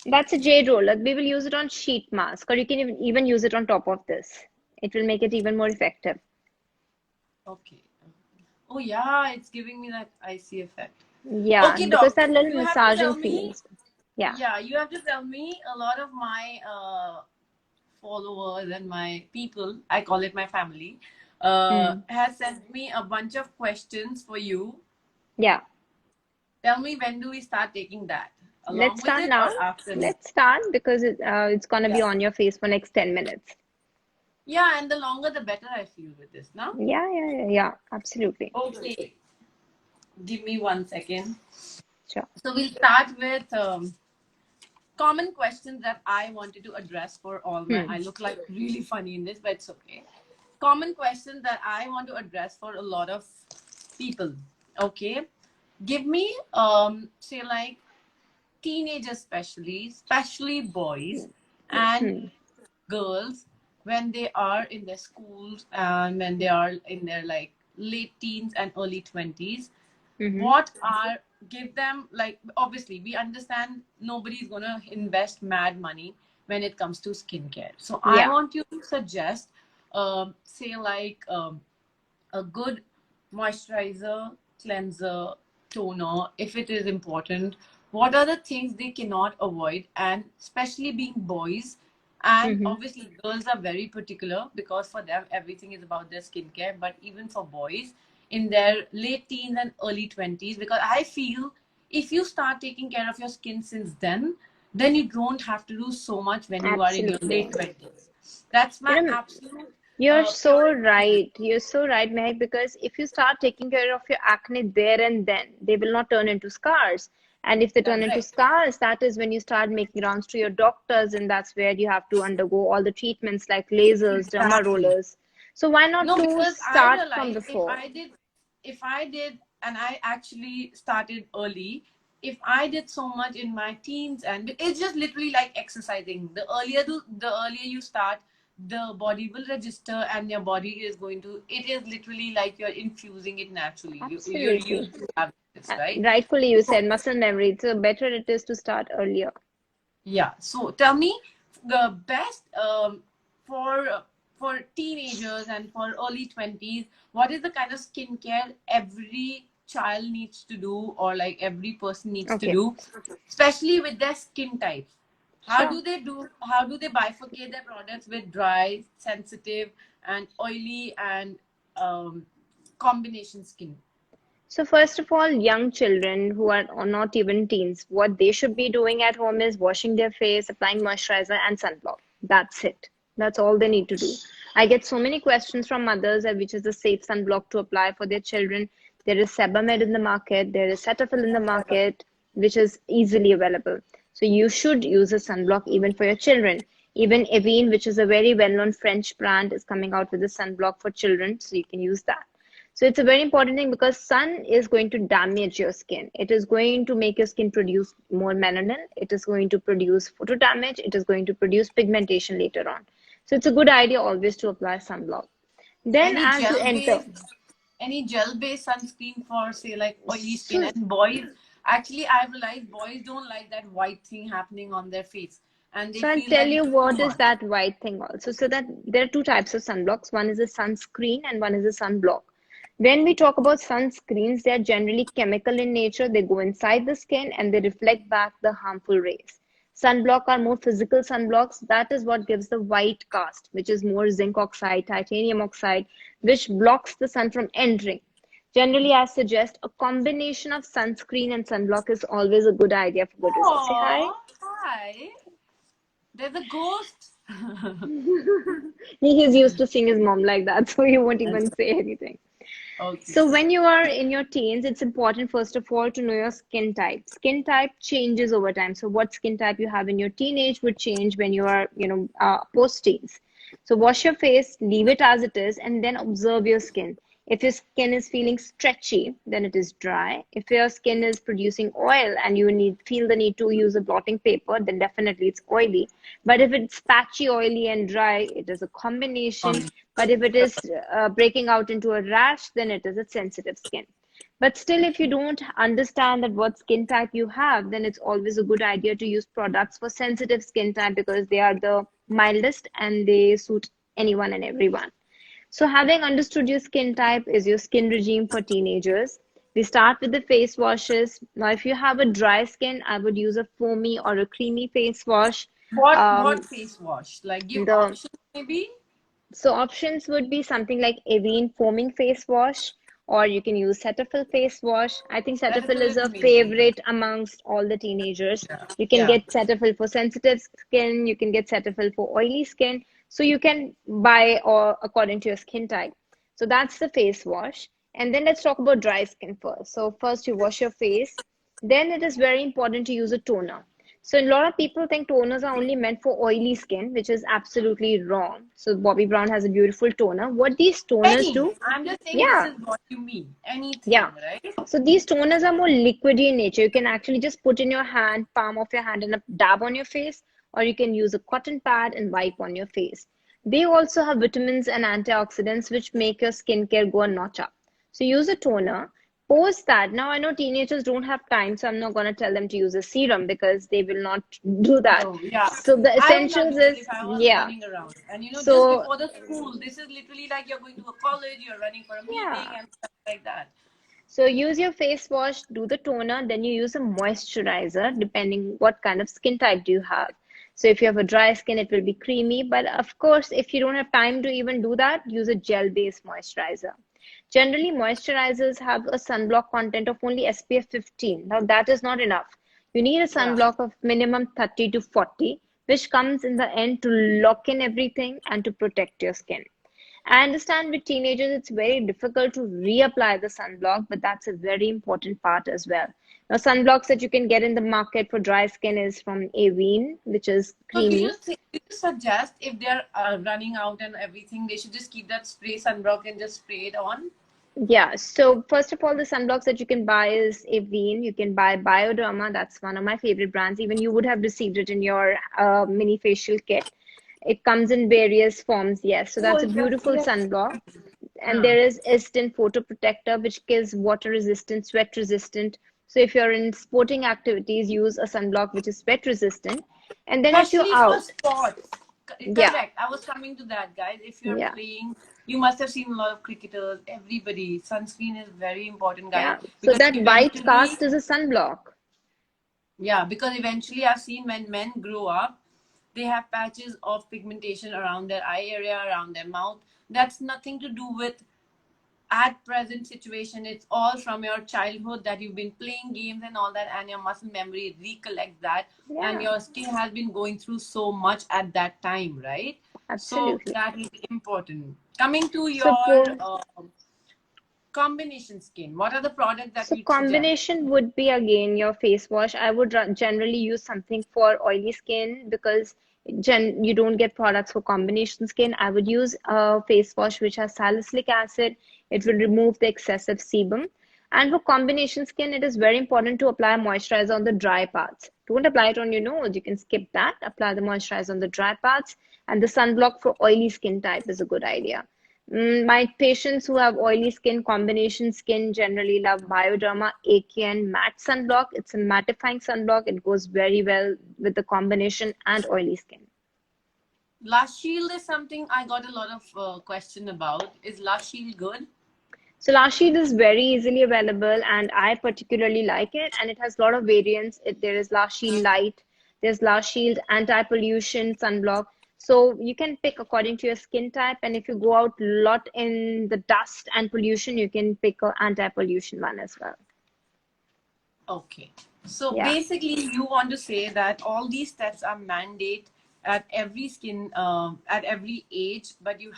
[SPEAKER 2] That's a jade roller. We will use it on sheet mask, or you can even use it on top of this. It will make it even more effective.
[SPEAKER 1] Okay. Oh yeah, it's giving me that icy effect.
[SPEAKER 2] Yeah,
[SPEAKER 1] Okay,
[SPEAKER 2] because
[SPEAKER 1] doc.
[SPEAKER 2] that little
[SPEAKER 1] You have to
[SPEAKER 2] massaging
[SPEAKER 1] tell me.
[SPEAKER 2] feelings. Yeah.
[SPEAKER 1] Yeah, you have to tell me. A lot of my followers and my people, I call it my family,
[SPEAKER 2] Hmm.
[SPEAKER 1] has sent me a bunch of questions for you.
[SPEAKER 2] Yeah.
[SPEAKER 1] Tell me, when do we start taking that?
[SPEAKER 2] Let's
[SPEAKER 1] Along with
[SPEAKER 2] start
[SPEAKER 1] it
[SPEAKER 2] now.
[SPEAKER 1] or after this?
[SPEAKER 2] Let's start because it's gonna be
[SPEAKER 1] Yeah.
[SPEAKER 2] on your face for next 10 minutes.
[SPEAKER 1] Yeah, and the longer the better I feel with this, now.
[SPEAKER 2] Yeah. Absolutely.
[SPEAKER 1] Okay. Give me 1 second.
[SPEAKER 2] Sure.
[SPEAKER 1] So we'll start with common questions that I wanted to address for all my.
[SPEAKER 2] Hmm.
[SPEAKER 1] I look like really funny in this, but it's okay. Common questions that I want to address for a lot of people. Okay. Give me say like teenagers, especially boys and
[SPEAKER 2] Hmm.
[SPEAKER 1] girls, when they are in their schools and when they are in their like late teens and early 20s.
[SPEAKER 2] Mm-hmm.
[SPEAKER 1] What are give them, like, obviously we understand nobody's gonna invest mad money when it comes to skincare, so I
[SPEAKER 2] Yeah.
[SPEAKER 1] want you to suggest say like a good moisturizer, cleanser, toner, if it is important. What are the things they cannot avoid? And especially being boys, and
[SPEAKER 2] Mm-hmm.
[SPEAKER 1] obviously girls are very particular because for them everything is about their skincare. But even for boys in their late teens and early 20s, because I feel if you start taking care of your skin since then you don't have to do so much when you are in your
[SPEAKER 2] Absolutely.
[SPEAKER 1] late 20s. That's
[SPEAKER 2] You
[SPEAKER 1] my
[SPEAKER 2] know,
[SPEAKER 1] absolute
[SPEAKER 2] you're so
[SPEAKER 1] pure opinion.
[SPEAKER 2] right. You're so right, Mehak, because if you start taking care of your acne there and then, they will not turn into scars. And if they turn
[SPEAKER 1] That's
[SPEAKER 2] into
[SPEAKER 1] right.
[SPEAKER 2] scars, that is when you start making rounds to your doctors, and that's where you have to undergo all the treatments like lasers, derma
[SPEAKER 1] Exactly.
[SPEAKER 2] rollers. So why not
[SPEAKER 1] No,
[SPEAKER 2] to
[SPEAKER 1] because I
[SPEAKER 2] start from
[SPEAKER 1] realized
[SPEAKER 2] before?
[SPEAKER 1] if I did, and I actually started early, if I did so much in my teens, and it's just literally like exercising. The earlier you start, the body will register, and your body is going to. It is literally like you're infusing it naturally. You're
[SPEAKER 2] Absolutely.
[SPEAKER 1] used to have this, right?
[SPEAKER 2] Rightfully, you
[SPEAKER 1] So
[SPEAKER 2] said muscle memory. So better it is to start earlier.
[SPEAKER 1] yeah. So tell me the best for teenagers and for early 20s, what is the kind of skincare every child needs to do, or like every person needs to
[SPEAKER 2] Okay,
[SPEAKER 1] do, especially with their skin types?
[SPEAKER 2] sure.
[SPEAKER 1] How do they bifurcate their products with dry, sensitive, and oily, and combination skin?
[SPEAKER 2] So first of all, young children who are not even teens, what they should be doing at home is washing their face, applying moisturizer and sunblock. That's it. That's all they need to do. I get so many questions from mothers which is a safe sunblock to apply for their children. There is Sebamed in the market, there is Cetaphil in the market, which is easily available. So you should use a sunblock even for your children. Even Avene, which is a very well-known French brand, is coming out with a sunblock for children, so you can use that. So it's a very important thing because sun is going to damage your skin. It is going to make your skin produce more melanin. It is going to produce photo damage. It is going to produce pigmentation later on. So it's a good idea always to apply sunblock. Then
[SPEAKER 1] Any
[SPEAKER 2] as you
[SPEAKER 1] gel
[SPEAKER 2] enter,
[SPEAKER 1] based any gel based sunscreen for, say, like oily skin?
[SPEAKER 2] so
[SPEAKER 1] And boys, actually I've realized boys don't like that white thing happening on their face, and they
[SPEAKER 2] So I'll
[SPEAKER 1] feel
[SPEAKER 2] tell
[SPEAKER 1] that
[SPEAKER 2] you
[SPEAKER 1] it's too
[SPEAKER 2] what is
[SPEAKER 1] much.
[SPEAKER 2] that white thing also. So that there are two types of sunblocks. One is a sunscreen and one is a sunblock. When we talk about sunscreens, they are generally chemical in nature. They go inside the skin and they reflect back the harmful rays. Sunblock are more physical sunblocks. That is what gives the white cast, which is more zinc oxide, titanium oxide, which blocks the sun from entering. Generally, I suggest a combination of sunscreen and sunblock is always a good idea for good results. Say hi.
[SPEAKER 1] Oh, hi. There's a ghost.
[SPEAKER 2] He is used to seeing his mom like that, so he won't even say anything.
[SPEAKER 1] Okay.
[SPEAKER 2] So when you are in your teens, it's important first of all to know your skin type. Skin type changes over time. So what skin type you have in your teenage would change when you are, post-teens. So wash your face, leave it as it is, and then observe your skin. If your skin is feeling stretchy, then it is dry. If your skin is producing oil and you feel the need to use a blotting paper, then definitely it's oily. But if it's patchy, oily, and dry, it is a combination. But if it is breaking out into a rash, then it is a sensitive skin. But still, if you don't understand that what skin type you have, then it's always a good idea to use products for sensitive skin type because they are the mildest and they suit anyone and everyone. So having understood your skin type is your skin regime for teenagers. We start with the face washes. Now, if you have a dry skin, I would use a foamy or a creamy face wash.
[SPEAKER 1] What
[SPEAKER 2] Um,
[SPEAKER 1] face wash? Like, give
[SPEAKER 2] the
[SPEAKER 1] options maybe.
[SPEAKER 2] So options would be something like Avene foaming face wash, or you can use Cetaphil face wash. I think Cetaphil
[SPEAKER 1] Cetaphil
[SPEAKER 2] is
[SPEAKER 1] is
[SPEAKER 2] a
[SPEAKER 1] amazing. Yeah.
[SPEAKER 2] favorite amongst all the teenagers.
[SPEAKER 1] Yeah.
[SPEAKER 2] You can
[SPEAKER 1] Yeah.
[SPEAKER 2] get Cetaphil for sensitive skin, you can get Cetaphil for oily skin. So you can buy or according to your skin type. So that's the face wash. And then let's talk about dry skin first. So first you wash your face. Then it is very important to use a toner. So a lot of people think toners are only meant for oily skin, which is absolutely wrong. So Bobbi Brown has a beautiful toner. What these toners
[SPEAKER 1] Any.
[SPEAKER 2] do,
[SPEAKER 1] I'm just saying this
[SPEAKER 2] yeah,
[SPEAKER 1] is what you mean.
[SPEAKER 2] yeah.
[SPEAKER 1] Anything, right?
[SPEAKER 2] So these toners are more liquidy in nature. You can actually just put in your hand, palm of your hand, and a dab on your face, or you can use a cotton pad and wipe on your face. They also have vitamins and antioxidants which make your skincare go a notch up. So use a toner. Post that. Now I know teenagers don't have time, so I'm not going to tell them to use a serum because they will not do that.
[SPEAKER 1] No, yeah.
[SPEAKER 2] So the
[SPEAKER 1] I would not
[SPEAKER 2] essentials
[SPEAKER 1] do it
[SPEAKER 2] is,
[SPEAKER 1] if I was
[SPEAKER 2] yeah.
[SPEAKER 1] running around. And just
[SPEAKER 2] So
[SPEAKER 1] before the school, this is literally like you're going to a college, you're running for a meeting
[SPEAKER 2] yeah.
[SPEAKER 1] and stuff like that.
[SPEAKER 2] So use your face wash, do the toner, then you use a moisturizer depending what kind of skin type do you have. So if you have a dry skin, it will be creamy. But of course, if you don't have time to even do that, use a gel-based moisturizer. Generally, moisturizers have a sunblock content of only SPF 15. Now that is not enough. You need a
[SPEAKER 1] Yeah.
[SPEAKER 2] sunblock of minimum 30 to 40, which comes in the end to lock in everything and to protect your skin. I understand with teenagers it's very difficult to reapply the sunblock, but that's a very important part as well. Now, sunblocks that you can get in the market for dry skin is from Avene, which is
[SPEAKER 1] So
[SPEAKER 2] creamy.
[SPEAKER 1] do you suggest if they're running out and everything, they should just keep that spray sunblock and just spray it on?
[SPEAKER 2] Yeah, so first of all, the sunblocks that you can buy is Avene. You can buy Bioderma. That's one of my favorite brands. Even you would have received it in your mini facial kit. It comes in various forms, yes. So
[SPEAKER 1] Oh,
[SPEAKER 2] that's a
[SPEAKER 1] exactly.
[SPEAKER 2] beautiful
[SPEAKER 1] Yes.
[SPEAKER 2] sunblock. And
[SPEAKER 1] Huh.
[SPEAKER 2] there is instant photo protector, which gives water resistant, sweat resistant. So if you're in sporting activities, use a sunblock which is sweat resistant. And then if you're
[SPEAKER 1] Especially for
[SPEAKER 2] out,
[SPEAKER 1] sports.
[SPEAKER 2] yeah,
[SPEAKER 1] Correct. I was coming to that, guys. If you're
[SPEAKER 2] yeah,
[SPEAKER 1] playing, you must have seen a lot of cricketers. Everybody, sunscreen is very important, guys,
[SPEAKER 2] yeah. So
[SPEAKER 1] because
[SPEAKER 2] that white
[SPEAKER 1] eventually,
[SPEAKER 2] cast is a sunblock.
[SPEAKER 1] yeah, because eventually I've seen when men grow up, they have patches of pigmentation around their eye area, around their mouth. That's nothing to do with at present situation. It's all from your childhood that you've been playing games and all that, and your muscle memory recollects that, and
[SPEAKER 2] Yeah,
[SPEAKER 1] your skin has been going through so much at that time, right? So
[SPEAKER 2] absolutely.
[SPEAKER 1] that is important. Coming to
[SPEAKER 2] So,
[SPEAKER 1] your combination skin, what are the products that
[SPEAKER 2] So
[SPEAKER 1] you'd suggest?
[SPEAKER 2] combination would be again your face wash. I would generally use something for oily skin because you don't get products for combination skin. I would use a face wash which has salicylic acid. It will remove the excessive sebum. And for combination skin, it is very important to apply moisturizer on the dry parts. Don't apply it on your nose. You can skip that. Apply the moisturizer on the dry parts. And the sunblock for oily skin type is a good idea. My patients who have oily skin, combination skin, generally love Bioderma AKN matte sunblock. It's a mattifying sunblock. It goes very well with the combination and oily skin.
[SPEAKER 1] Lush Shield is something I got a lot of question about. Is Lush Shield good?
[SPEAKER 2] So La Shield is very easily available, and I particularly like it. And it has a lot of variants. There is La Shield Light, there's La Shield Anti-Pollution Sunblock. So you can pick according to your skin type. And if you go out a lot in the dust and pollution, you can pick a anti-pollution one as well.
[SPEAKER 1] Okay. So
[SPEAKER 2] Yeah.
[SPEAKER 1] basically, you want to say that all these steps are mandate at every at every age, but you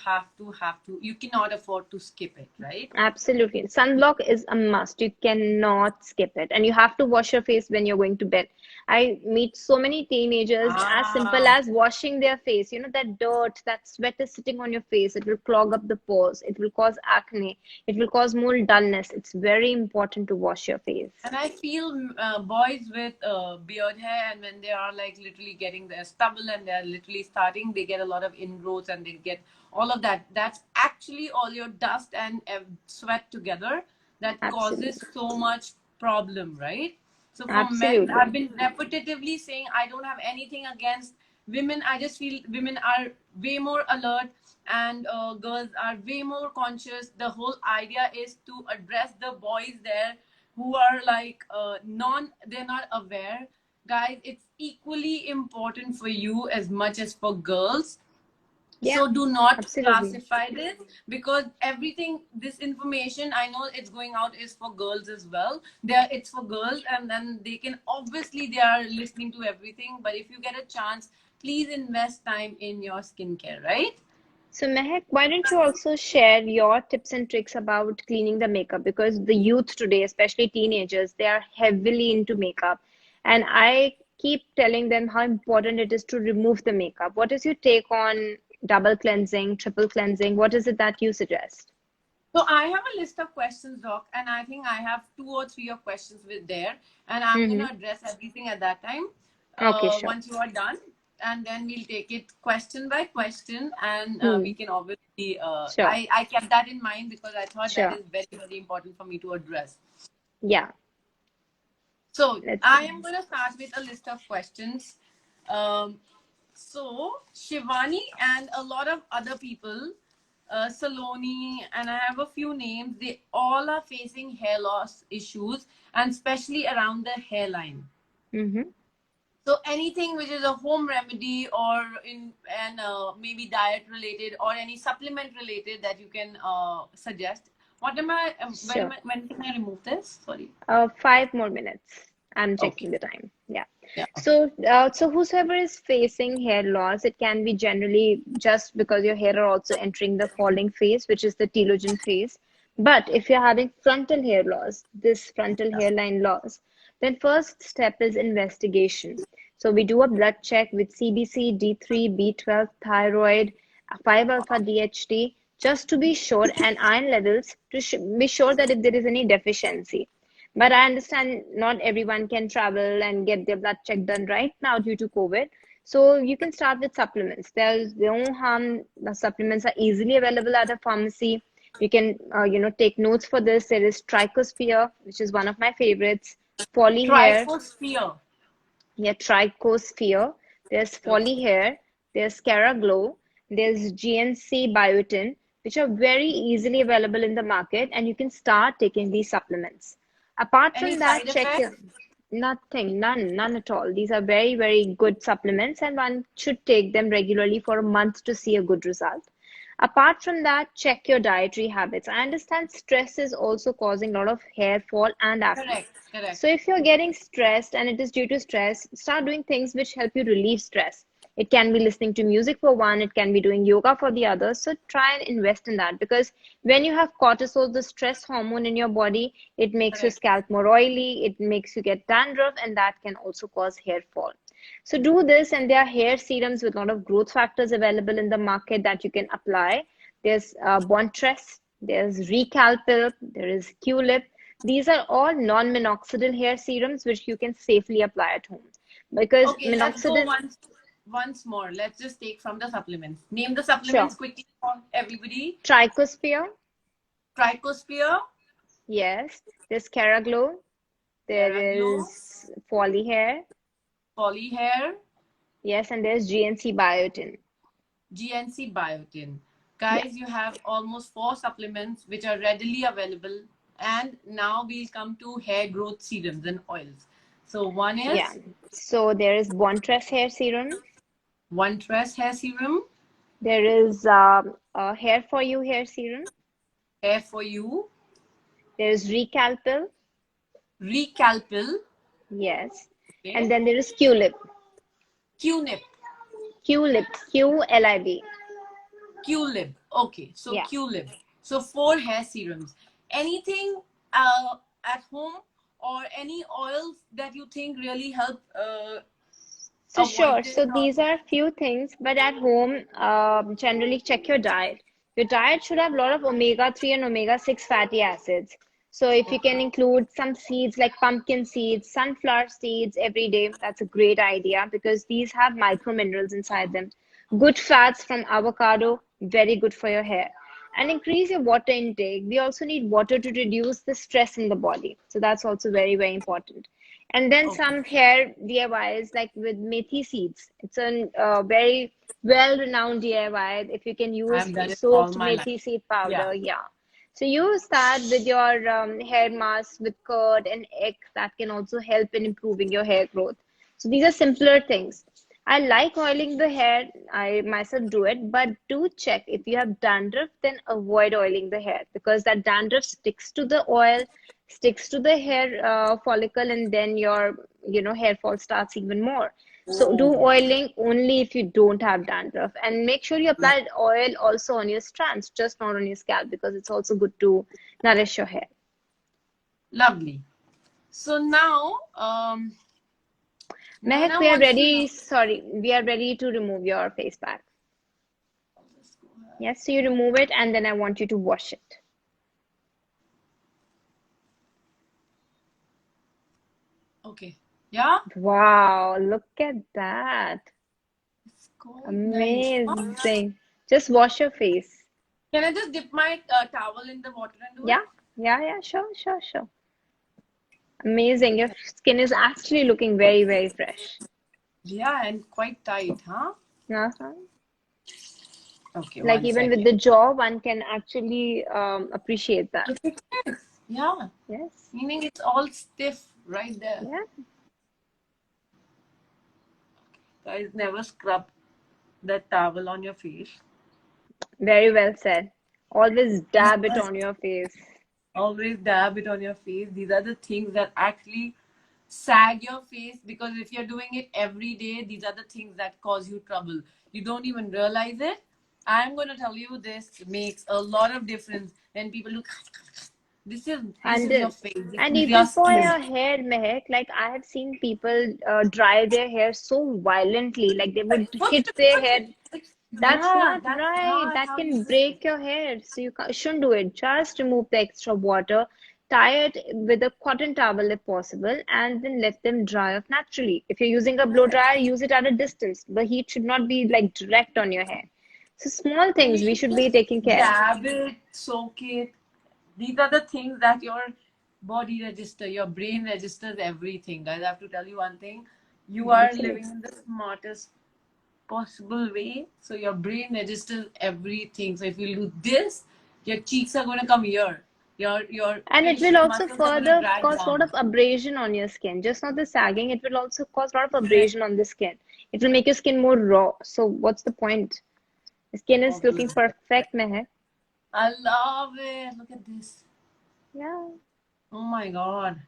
[SPEAKER 1] cannot afford to skip it, right?
[SPEAKER 2] Absolutely. Sunblock is a must. You cannot skip it. And you have to wash your face when you're going to bed. I meet so many teenagers, as simple
[SPEAKER 1] Ah,
[SPEAKER 2] as washing their face. You know, that dirt, that sweat is sitting on your face. It will clog up the pores. It will cause acne. It will cause more dullness. It's very important to wash your face.
[SPEAKER 1] and I feel boys with beard hair, and when they are like literally getting their stubble and they're literally starting, they get a lot of ingrowths and they get all of that. That's actually all your dust and sweat together that causes
[SPEAKER 2] Absolutely.
[SPEAKER 1] so much problem, right? So for men, I've
[SPEAKER 2] Absolutely.
[SPEAKER 1] been repetitively saying I don't have anything against women. I just feel women are way more alert and girls are way more conscious. The whole idea is to address the boys there who are like they're not aware. Guys, it's equally important for you as much as for girls.
[SPEAKER 2] Yeah,
[SPEAKER 1] So do not
[SPEAKER 2] absolutely.
[SPEAKER 1] classify this, because everything, this information, I know it's going out, is for girls as well. There, it's for girls, and then they can, obviously they are listening to everything, but if you get a chance, please invest time in your skincare, right?
[SPEAKER 2] So, Mehak, why don't you also share your tips and tricks about cleaning the makeup? Because the youth today, especially teenagers, they are heavily into makeup. And I keep telling them how important it is to remove the makeup. What is your take on double cleansing, triple cleansing? What is it that you suggest?
[SPEAKER 1] So I have a list of questions, Doc, and I think I have two or three of questions with there, and I'm going
[SPEAKER 2] Mm-hmm.
[SPEAKER 1] to address everything at that time.
[SPEAKER 2] Okay, sure.
[SPEAKER 1] Once you are done, and then we'll take it question by question, and we
[SPEAKER 2] Hmm.
[SPEAKER 1] can obviously.
[SPEAKER 2] Sure.
[SPEAKER 1] I kept that in mind because I thought that
[SPEAKER 2] Sure.
[SPEAKER 1] is very very important for me to address.
[SPEAKER 2] Yeah.
[SPEAKER 1] So
[SPEAKER 2] Let's
[SPEAKER 1] I
[SPEAKER 2] see.
[SPEAKER 1] am going to start with a list of questions. Um, so Shivani and a lot of other people, Saloni, and I have a few names. They all are facing hair loss issues, and especially around the hairline.
[SPEAKER 2] Mm-hmm.
[SPEAKER 1] So anything which is a home remedy or in and maybe diet related or any supplement related that you can suggest. What am I?
[SPEAKER 2] Sure.
[SPEAKER 1] When can I remove this? Sorry.
[SPEAKER 2] 5 more minutes. I'm
[SPEAKER 1] Okay.
[SPEAKER 2] checking the time. Yeah.
[SPEAKER 1] Yeah.
[SPEAKER 2] So whosoever is facing hair loss, it can be generally just because your hair are also entering the falling phase, which is the telogen phase. But if you're having frontal hair loss, this frontal hairline loss, then first step is investigation. So we do a blood check with CBC, D3, B12, thyroid, 5-alpha DHT, just to be sure, and iron levels to be sure that if there is any deficiency. But I understand not everyone can travel and get their blood check done right now due to COVID. So you can start with supplements. There's no harm. The supplements are easily available at a pharmacy. You can, take notes for this. There is Trichosphere, which is one of my favorites. Poly hair,
[SPEAKER 1] Trichosphere.
[SPEAKER 2] yeah, Trichosphere. There's Folly hair. There's Cara Glow. There's GNC Biotin, which are very easily available in the market, and you can start taking these supplements. Apart
[SPEAKER 1] Any
[SPEAKER 2] from that,
[SPEAKER 1] side
[SPEAKER 2] check
[SPEAKER 1] effects?
[SPEAKER 2] your nothing, none at all. These are very, very good supplements, and one should take them regularly for a month to see a good result. Apart from that, check your dietary habits. I understand stress is also causing a lot of hair fall and acne.
[SPEAKER 1] Correct. Correct.
[SPEAKER 2] So if you're getting stressed and it is due to stress, start doing things which help you relieve stress. It can be listening to music for one, it can be doing yoga for the other. So try and invest in that, because when you have cortisol, the stress hormone in your body, it makes your
[SPEAKER 1] Correct.
[SPEAKER 2] scalp more oily, it makes you get dandruff, and that can also cause hair fall. So do this, and there are hair serums with a lot of growth factors available in the market that you can apply. There's Bontress, there's Recalpil, there is Qlip. These are all non-minoxidil hair serums which you can safely apply at home. Because
[SPEAKER 1] Okay, let's go
[SPEAKER 2] minoxidil,
[SPEAKER 1] once more. Let's just take from the supplements. Name the
[SPEAKER 2] sure.
[SPEAKER 1] supplements quickly for everybody.
[SPEAKER 2] Trichosphere,
[SPEAKER 1] Trichosphere,
[SPEAKER 2] yes. There's Caraglow, there
[SPEAKER 1] Paraglow,
[SPEAKER 2] is Folly hair,
[SPEAKER 1] Polyhair,
[SPEAKER 2] yes, and there's GNC Biotin.
[SPEAKER 1] GNC Biotin.
[SPEAKER 2] Yeah,
[SPEAKER 1] Guys, you have almost 4 supplements which are readily available. And now we'll come to hair growth serums and oils. So one
[SPEAKER 2] yeah.
[SPEAKER 1] is
[SPEAKER 2] So there is Bontress hair serum.
[SPEAKER 1] One Tress hair serum,
[SPEAKER 2] There is Hair for You hair serum.
[SPEAKER 1] Hair for You,
[SPEAKER 2] There is Recalpil,
[SPEAKER 1] Recalpil,
[SPEAKER 2] yes. And
[SPEAKER 1] okay,
[SPEAKER 2] then there is Qlip,
[SPEAKER 1] Qnip,
[SPEAKER 2] Qlip, QLIB.
[SPEAKER 1] Qlib. Okay, so
[SPEAKER 2] Yeah.
[SPEAKER 1] Qlib. So 4 hair serums. Anything at home or any oils that you think really help
[SPEAKER 2] So
[SPEAKER 1] avoid
[SPEAKER 2] sure.
[SPEAKER 1] this?
[SPEAKER 2] So these are few things, but at home, generally check your diet. Your diet should have a lot of omega-3 and omega-6 fatty acids. So if you can
[SPEAKER 1] Okay.
[SPEAKER 2] include some seeds like pumpkin seeds, sunflower seeds every day, that's a great idea because these have micro minerals inside them. Good fats from avocado, very good for your hair. And increase your water intake. We also need water to reduce the stress in the body. So that's also very, very important. And then
[SPEAKER 1] Okay.
[SPEAKER 2] some hair DIYs like with methi seeds. It's a very well-renowned DIY. If you can use
[SPEAKER 1] I've done it all
[SPEAKER 2] soaked
[SPEAKER 1] my life.
[SPEAKER 2] methi seed
[SPEAKER 1] Yeah.
[SPEAKER 2] powder, yeah. So use that with your hair mask with curd and egg. That can also help in improving your hair growth. So these are simpler things. I like oiling the hair. I myself do it, but do check if you have dandruff, then avoid oiling the hair because that dandruff sticks to the oil, sticks to the hair follicle, and then your hair fall starts even more. So do
[SPEAKER 1] Oh,
[SPEAKER 2] oiling only if you don't have dandruff, and make sure you apply oil also on your strands, just not on your scalp, because it's also good to nourish your hair.
[SPEAKER 1] lovely. So now,
[SPEAKER 2] Mehak,
[SPEAKER 1] Naina
[SPEAKER 2] we are
[SPEAKER 1] wants to know.
[SPEAKER 2] ready. Sorry, we are ready to remove your face pack. Yes, so you remove it and then I want you to wash it.
[SPEAKER 1] Okay. Yeah.
[SPEAKER 2] Wow, look at that.
[SPEAKER 1] It's quite nice.
[SPEAKER 2] Amazing. Just wash your face.
[SPEAKER 1] Can I just dip my towel in the water and do it?
[SPEAKER 2] Yeah, yeah, sure. Amazing. Your skin is actually looking very, very fresh.
[SPEAKER 1] Yeah, and quite tight, huh?
[SPEAKER 2] Uh-huh.
[SPEAKER 1] Okay,
[SPEAKER 2] Like
[SPEAKER 1] one
[SPEAKER 2] even with
[SPEAKER 1] second.
[SPEAKER 2] the jaw, one can actually appreciate that.
[SPEAKER 1] Look at this. Yeah,
[SPEAKER 2] Yes,
[SPEAKER 1] meaning it's all stiff right there.
[SPEAKER 2] yeah.
[SPEAKER 1] Guys, never scrub that towel on your face.
[SPEAKER 2] Very well said. Always
[SPEAKER 1] You
[SPEAKER 2] dab it
[SPEAKER 1] must
[SPEAKER 2] on your face.
[SPEAKER 1] always dab it on your face. These are the things that actually sag your face, because if you're doing it every day, these are the things that cause you trouble. You don't even realize it. I'm going to tell you, this makes a lot of difference when people look. This is your
[SPEAKER 2] And
[SPEAKER 1] face. This
[SPEAKER 2] and
[SPEAKER 1] is your
[SPEAKER 2] even for
[SPEAKER 1] skin.
[SPEAKER 2] your hair, Mehak, like I have seen people dry their hair so violently, like they would hit their hair. That's
[SPEAKER 1] Yeah,
[SPEAKER 2] not
[SPEAKER 1] that's
[SPEAKER 2] right.
[SPEAKER 1] not
[SPEAKER 2] That
[SPEAKER 1] how you
[SPEAKER 2] can
[SPEAKER 1] do it.
[SPEAKER 2] break your hair. So you shouldn't do it. Just remove the extra water, tie it with a cotton towel if possible, and then let them dry off naturally. If you're using a blow dryer, use it at a distance. The heat should not be like direct on your hair. So small things we
[SPEAKER 1] You
[SPEAKER 2] should be
[SPEAKER 1] just
[SPEAKER 2] taking care.
[SPEAKER 1] dab it, soak it. These are the things that your body register, your brain registers everything. Guys, I have to tell you one thing. You are
[SPEAKER 2] Literally.
[SPEAKER 1] living in the smartest possible way. So your brain registers everything. So if you do this, your cheeks are gonna come here. Your
[SPEAKER 2] And it will
[SPEAKER 1] facial
[SPEAKER 2] also
[SPEAKER 1] muscles are gonna
[SPEAKER 2] further
[SPEAKER 1] drag
[SPEAKER 2] cause a lot
[SPEAKER 1] down.
[SPEAKER 2] of abrasion on your skin. Just not the sagging, it will also cause a lot of abrasion on the skin. It will make your skin more raw. So what's the point? The skin is looking
[SPEAKER 1] Obviously.
[SPEAKER 2] perfect, Mehak.
[SPEAKER 1] I love it. Look at this.
[SPEAKER 2] Yeah.
[SPEAKER 1] Oh my god.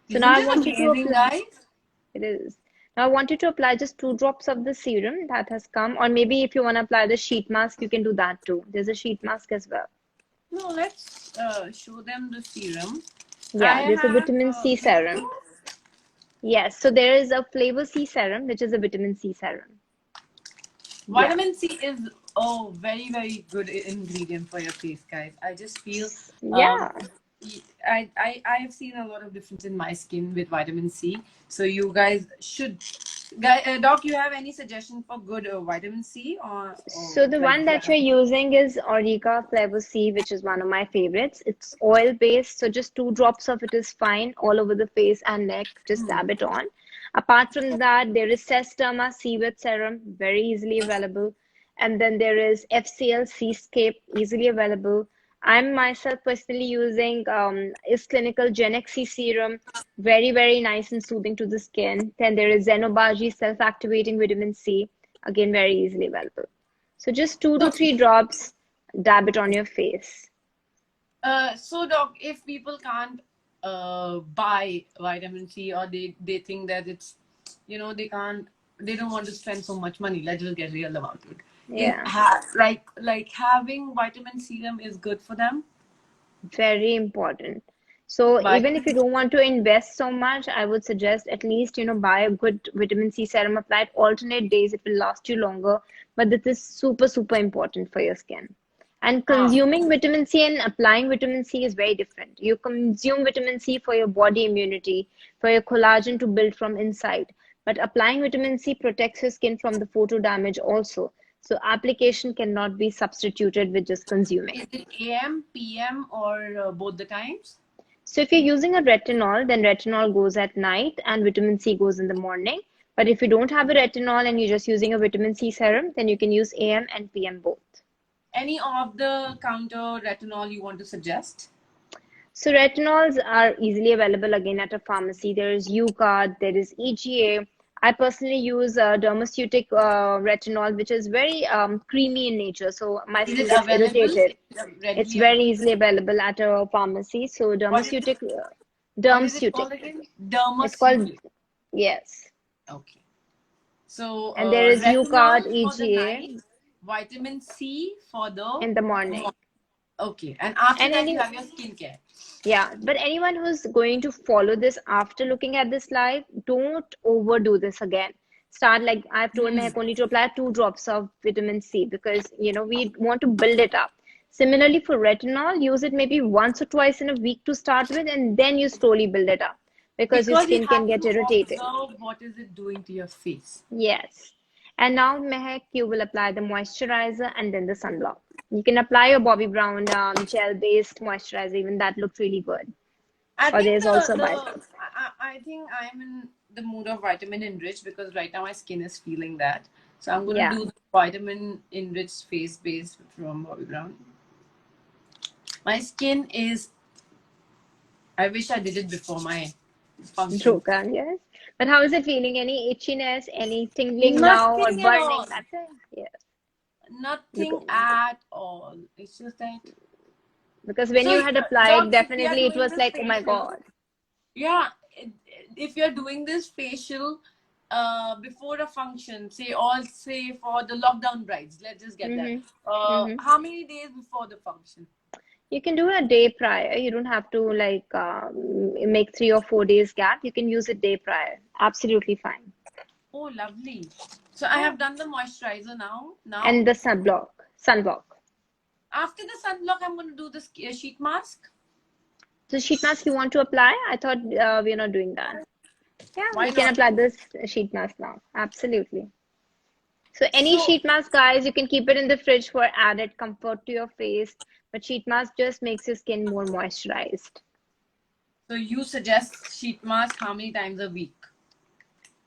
[SPEAKER 2] So now
[SPEAKER 1] Isn't
[SPEAKER 2] I
[SPEAKER 1] it
[SPEAKER 2] want you to
[SPEAKER 1] amazing,
[SPEAKER 2] apply.
[SPEAKER 1] guys?
[SPEAKER 2] It is. Now I want you to apply just 2 drops of the serum that has come, or maybe if you want to apply the sheet mask, you can do that too. There's a sheet mask as well.
[SPEAKER 1] No, let's show them the serum. I
[SPEAKER 2] Yeah, there's a
[SPEAKER 1] have
[SPEAKER 2] vitamin C
[SPEAKER 1] which
[SPEAKER 2] serum. Yes, so there is a flavor C serum, which is a vitamin C serum. Yeah.
[SPEAKER 1] vitamin C is very very good ingredient for your face, guys. I just feel um
[SPEAKER 2] Yeah.
[SPEAKER 1] I have seen a lot of difference in my skin with vitamin C. So you guys should, doc, you have any suggestion for good vitamin C, or
[SPEAKER 2] So the
[SPEAKER 1] like
[SPEAKER 2] one that you're using is Orica Flavor C, which is one of my favorites. It's oil based, so just 2 drops of it is fine all over the face and neck. Just dab it on. Apart from that, there is Sestama Seaweed Serum, very easily available. And then there is FCL Seascape, easily available. I'm myself personally using is Clinical Gen XC Serum, very, very nice and soothing to the skin. Then there is Zenobaji Self-Activating Vitamin C, again, very easily available. So just 2 to 3 drops, dab it on your face.
[SPEAKER 1] so doc, if people can't buy vitamin C, or they think that it's, they can't, they don't want to spend so much money, let's just get real about it.
[SPEAKER 2] Yeah,
[SPEAKER 1] Like having vitamin serum is good for them.
[SPEAKER 2] very important. So
[SPEAKER 1] But
[SPEAKER 2] even if you don't want to invest so much, I would suggest at least, buy a good vitamin C serum, apply it alternate days. It will last you longer. But this is super, super important for your skin. And
[SPEAKER 1] ah,
[SPEAKER 2] consuming vitamin C and applying vitamin C is very different. You consume vitamin C for your body immunity, for your collagen to build from inside. But applying vitamin C protects your skin from the photo damage also. So application cannot be substituted with just consuming.
[SPEAKER 1] is it AM, PM, or both the times?
[SPEAKER 2] So if you're using a retinol, then retinol goes at night and vitamin C goes in the morning. But if you don't have a retinol and you're just using a vitamin C serum, then you can use AM and PM both.
[SPEAKER 1] Any of the counter retinol you want to suggest?
[SPEAKER 2] So retinols are easily available again at a pharmacy. There is UCard, there is EGA. I personally use dermaceutic retinol, which is very creamy in nature. So my
[SPEAKER 1] Is
[SPEAKER 2] skin
[SPEAKER 1] it
[SPEAKER 2] gets
[SPEAKER 1] available?
[SPEAKER 2] irritated.
[SPEAKER 1] Is it
[SPEAKER 2] It's
[SPEAKER 1] readily
[SPEAKER 2] very
[SPEAKER 1] available?
[SPEAKER 2] easily available at a pharmacy. So
[SPEAKER 1] What is
[SPEAKER 2] dermaceutic,
[SPEAKER 1] what is it
[SPEAKER 2] dermaceutic.
[SPEAKER 1] called again?
[SPEAKER 2] It's called,
[SPEAKER 1] Dermaceutic.
[SPEAKER 2] yes.
[SPEAKER 1] Okay. So
[SPEAKER 2] And there is UCard,
[SPEAKER 1] retinol for the
[SPEAKER 2] EGA
[SPEAKER 1] night, vitamin C for the
[SPEAKER 2] in the
[SPEAKER 1] morning.
[SPEAKER 2] morning.
[SPEAKER 1] Okay. And after
[SPEAKER 2] And
[SPEAKER 1] that you
[SPEAKER 2] any,
[SPEAKER 1] have your skincare.
[SPEAKER 2] yeah, but anyone who's going to follow this after looking at this live, don't overdo this again. Start like I've told
[SPEAKER 1] Hmm.
[SPEAKER 2] Mehak only to apply 2 drops of vitamin C because we want to build it up. Similarly for retinol, use it maybe once or twice in a week to start with, and then you slowly build it up because your
[SPEAKER 1] Because you
[SPEAKER 2] skin can
[SPEAKER 1] have
[SPEAKER 2] get
[SPEAKER 1] to
[SPEAKER 2] irritated.
[SPEAKER 1] observe what is it doing to your face.
[SPEAKER 2] Yes. And now, Mehak, you will apply the moisturizer and then the sunblock. You can apply your Bobbi Brown gel-based moisturizer, even that looked really good.
[SPEAKER 1] I
[SPEAKER 2] Or
[SPEAKER 1] think
[SPEAKER 2] there's also a bicep.
[SPEAKER 1] I think I'm in the mood of vitamin enriched, because right now my skin is feeling that. So I'm gonna
[SPEAKER 2] Yeah.
[SPEAKER 1] do the vitamin enriched face base from Bobbi Brown. My skin is, I wish I did it before my function.
[SPEAKER 2] Gurgaon, yes. But how is it feeling? Any itchiness, any tingling now or
[SPEAKER 1] Nothing at
[SPEAKER 2] burning?
[SPEAKER 1] all.
[SPEAKER 2] Nothing? Yes.
[SPEAKER 1] Nothing
[SPEAKER 2] Because,
[SPEAKER 1] at all. It's just that.
[SPEAKER 2] because when
[SPEAKER 1] So,
[SPEAKER 2] you had applied,
[SPEAKER 1] doc, if we are
[SPEAKER 2] definitely it
[SPEAKER 1] doing
[SPEAKER 2] was
[SPEAKER 1] the
[SPEAKER 2] like, oh my
[SPEAKER 1] facial,
[SPEAKER 2] God.
[SPEAKER 1] yeah, if you're doing this facial before a function, say for the lockdown brides, let's just get that.
[SPEAKER 2] Mm-hmm. Mm-hmm.
[SPEAKER 1] How many days before the function?
[SPEAKER 2] You can do it a day prior. You don't have to like make 3 or 4 days gap. You can use it day prior. Absolutely fine.
[SPEAKER 1] Oh, lovely. So I
[SPEAKER 2] Yeah.
[SPEAKER 1] have done the moisturizer now.
[SPEAKER 2] And the sunblock. Sunblock.
[SPEAKER 1] After the sunblock, I'm going to do this sheet mask.
[SPEAKER 2] So sheet mask you want to apply? I thought we're not doing that. Yeah,
[SPEAKER 1] Why
[SPEAKER 2] you can
[SPEAKER 1] not?
[SPEAKER 2] apply this sheet mask now. Absolutely. So any sheet mask, guys, you can keep it in the fridge for added comfort to your face. But sheet mask just makes your skin more moisturized.
[SPEAKER 1] So you suggest sheet mask how many times a week?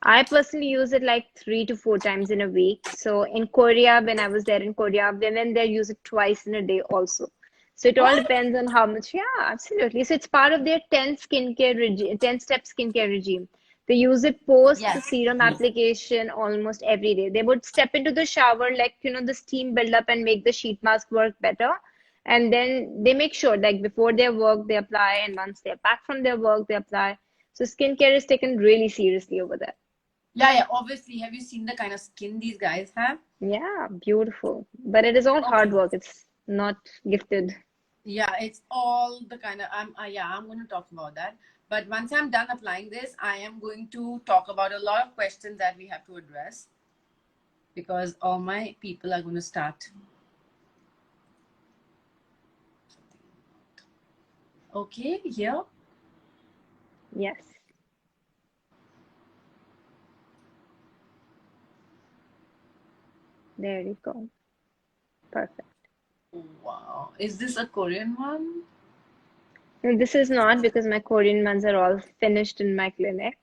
[SPEAKER 2] I personally use it like 3 to 4 times in a week. So in Korea, when I was there in Korea, women there use it twice in a day also. So it all
[SPEAKER 1] What?
[SPEAKER 2] depends on how much. Yeah, absolutely. So it's part of their 10 step skincare regime. They use it post the
[SPEAKER 1] Yes.
[SPEAKER 2] serum
[SPEAKER 1] Yes.
[SPEAKER 2] application almost every day. They would step into the shower, like, the steam build up and make the sheet mask work better. And then they make sure, like, before their work, they apply, and once they're back from their work, they apply. So skincare is taken really seriously over there.
[SPEAKER 1] Yeah. Obviously, have you seen the kind of skin these guys have?
[SPEAKER 2] Yeah, beautiful. But it is all hard
[SPEAKER 1] Okay.
[SPEAKER 2] work. It's not gifted.
[SPEAKER 1] Yeah, it's all the kind of I'm going to talk about that. But once I'm done applying this, I am going to talk about a lot of questions that we have to address because all my people are going to start. Okay, here.
[SPEAKER 2] Yes. There you go. Perfect.
[SPEAKER 1] Wow. Is this a Korean one?
[SPEAKER 2] No, this is not, because my Korean ones are all finished in my clinic.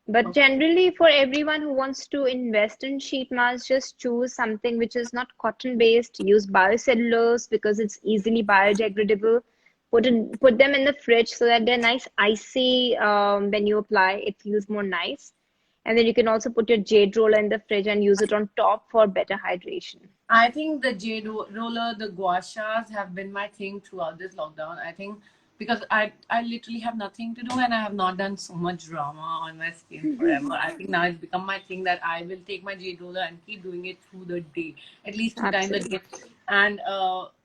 [SPEAKER 2] But
[SPEAKER 1] Okay.
[SPEAKER 2] generally, for everyone who wants to invest in sheet masks, just choose something which is not cotton based. Use biocellulose because it's easily biodegradable. Put them in the fridge so that they're nice icy when you apply. It feels more nice. And then you can also put your jade roller in the fridge and use it on top for better hydration.
[SPEAKER 1] I think the jade roller, the gua shas have been my thing throughout this lockdown. I think because I literally have nothing to do and I have not done so much drama on my skin forever. I think now it's become my thing that I will take my jade roller and keep doing it through the day, at least 2 times a
[SPEAKER 2] Absolutely.
[SPEAKER 1] day. And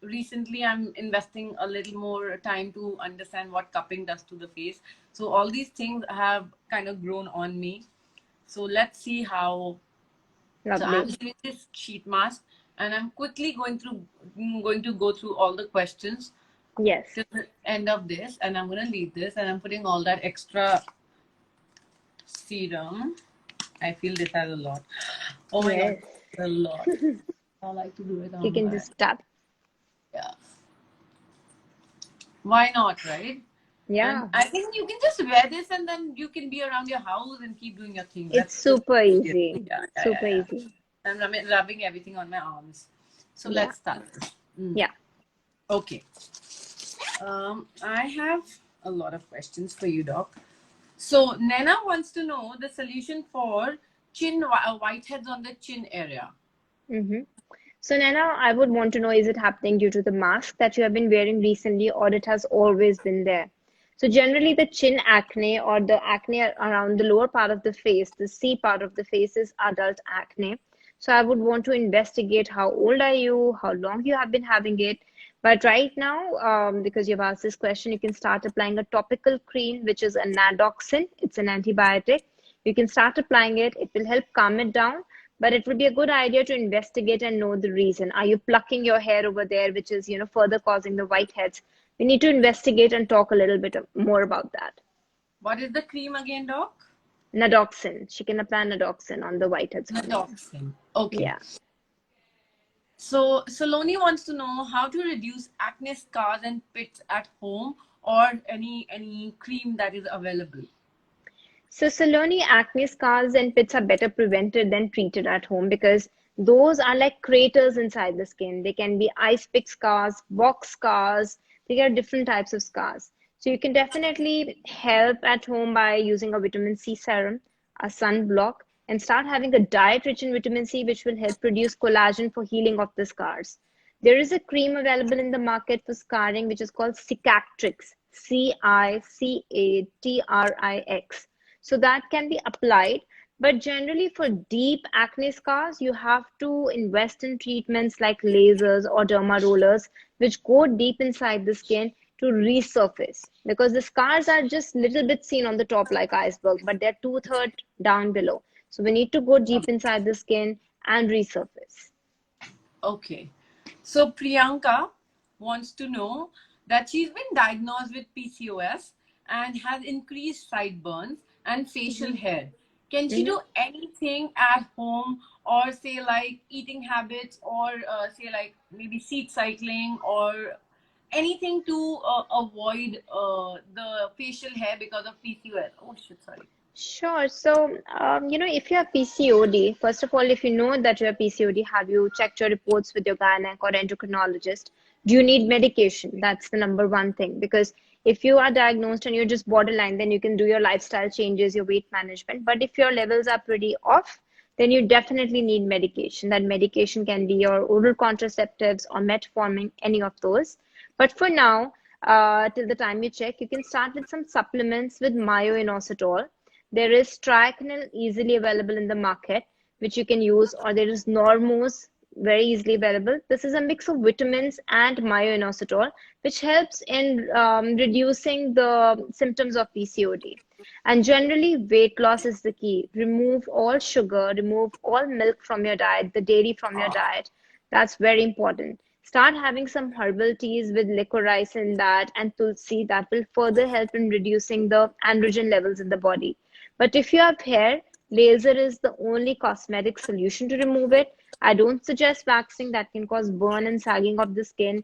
[SPEAKER 1] recently I'm investing a little more time to understand what cupping does to the face. So all these things have kind of grown on me. So let's see how. So I'm
[SPEAKER 2] Lovely.
[SPEAKER 1] doing this sheet mask, and I'm quickly going to go through all the questions
[SPEAKER 2] Yes.
[SPEAKER 1] till the end of this, and I'm gonna leave this, and I'm putting all that extra serum. I feel this has a lot. Oh my god,
[SPEAKER 2] Yes.
[SPEAKER 1] a lot. I like to do it
[SPEAKER 2] You
[SPEAKER 1] on
[SPEAKER 2] can
[SPEAKER 1] my,
[SPEAKER 2] just tap.
[SPEAKER 1] yeah. Why not, right? And
[SPEAKER 2] Yeah.
[SPEAKER 1] I think you can just wear this, and then you can be around your house and keep doing your things.
[SPEAKER 2] It's
[SPEAKER 1] That's just
[SPEAKER 2] super
[SPEAKER 1] yeah,
[SPEAKER 2] easy.
[SPEAKER 1] yeah, yeah,
[SPEAKER 2] Super
[SPEAKER 1] yeah.
[SPEAKER 2] easy.
[SPEAKER 1] I'm rubbing everything on my arms. So
[SPEAKER 2] Yeah.
[SPEAKER 1] let's start. Mm.
[SPEAKER 2] Yeah.
[SPEAKER 1] Okay. I have a lot of questions for you, Doc. So Nana wants to know the solution for whiteheads on the chin area.
[SPEAKER 2] Mm-hmm. So Nana, I would want to know, is it happening due to the mask that you have been wearing recently, or it has always been there? So generally the chin acne, or the acne around the lower part of the face, the C part of the face, is adult acne. So I would want to investigate how old are you, how long you have been having it. But right now, because you've asked this question, you can start applying a topical cream, which is a nadoxin. It's an antibiotic. You can start applying it. It will help calm it down, but it would be a good idea to investigate and know the reason. Are you plucking your hair over there, which is, further causing the whiteheads? We need to investigate and talk a little bit more about that.
[SPEAKER 1] What is the cream again, Doc?
[SPEAKER 2] Nadoxin. She can apply nadoxin on the whiteheads coming in.
[SPEAKER 1] Nadoxin. Okay.
[SPEAKER 2] Yeah.
[SPEAKER 1] So Saloni wants to know how to reduce acne scars and pits at home, or any cream that is available.
[SPEAKER 2] So Saloni, acne scars and pits are better prevented than treated at home, because those are like craters inside the skin. They can be ice pick scars, box scars. They are different types of scars. So you can definitely help at home by using a vitamin C serum, a sunblock, and start having a diet rich in vitamin C, which will help produce collagen for healing of the scars. There is a cream available in the market for scarring, which is called Cicatrix, Cicatrix. So that can be applied. But generally, for deep acne scars, you have to invest in treatments like lasers or derma rollers, which go deep inside the skin to resurface. Because the scars are just little bit seen on the top like iceberg, but they're two-thirds down below. So we need to go deep inside the skin and resurface.
[SPEAKER 1] Okay. So Priyanka wants to know that she's been diagnosed with PCOS and has increased sideburns and facial hair. Can she
[SPEAKER 2] Mhm.
[SPEAKER 1] do anything at home, or say like eating habits, or say like maybe seat cycling, or anything to avoid the facial hair because of PCOS? Oh shit, sorry.
[SPEAKER 2] Sure. So, if you have PCOD, first of all, if you know that you have PCOD, have you checked your reports with your gynec or endocrinologist? Do you need medication? That's the number one thing. Because if you are diagnosed and you're just borderline, then you can do your lifestyle changes, your weight management. But if your levels are pretty off, then you definitely need medication. That medication can be your oral contraceptives or metformin, any of those. But for now, till the time you check, you can start with some supplements with myo-inositol. There is triaconil easily available in the market, which you can use, or there is Normose very easily available. This is a mix of vitamins and myo-inositol, which helps in reducing the symptoms of PCOD. And generally, weight loss is the key. Remove all sugar, remove all milk from your diet, the dairy from your diet. That's very important. Start having some herbal teas with licorice in that and tulsi. That will further help in reducing the androgen levels in the body. But if you have hair, laser is the only cosmetic solution to remove it. I don't suggest waxing, that can cause burn and sagging of the skin.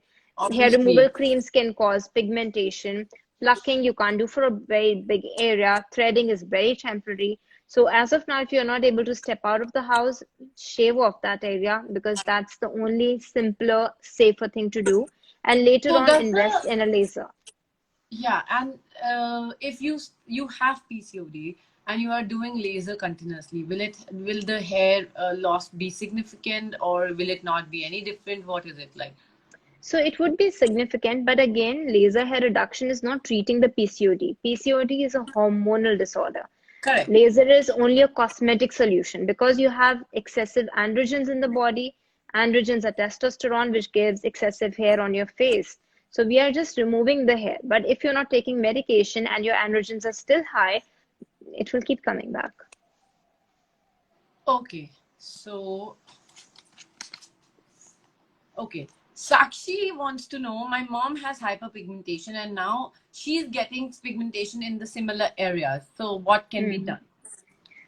[SPEAKER 2] Hair removal
[SPEAKER 1] Obviously.
[SPEAKER 2] creams can cause pigmentation. Plucking you can't do for a very big area. Threading is very temporary. So as of now, if you're not able to step out of the house, shave off that area because that's the only simpler, safer thing to do. And later
[SPEAKER 1] So
[SPEAKER 2] on,
[SPEAKER 1] does
[SPEAKER 2] invest
[SPEAKER 1] the
[SPEAKER 2] in a laser.
[SPEAKER 1] Yeah, and if you have PCOD and you are doing laser continuously, will the hair loss be significant, or will it not be any different? What is it like?
[SPEAKER 2] So it would be significant, but again, laser hair reduction is not treating the PCOD. PCOD is a hormonal disorder.
[SPEAKER 1] Correct.
[SPEAKER 2] Laser is only a cosmetic solution because you have excessive androgens in the body. Androgens are testosterone, which gives excessive hair on your face. So we are just removing the hair. But if you're not taking medication and your androgens are still high, it will keep coming back.
[SPEAKER 1] Okay. So okay. Sakshi wants to know, my mom has hyperpigmentation and now she's getting pigmentation in the similar areas. So what can be
[SPEAKER 2] Mhm.
[SPEAKER 1] done?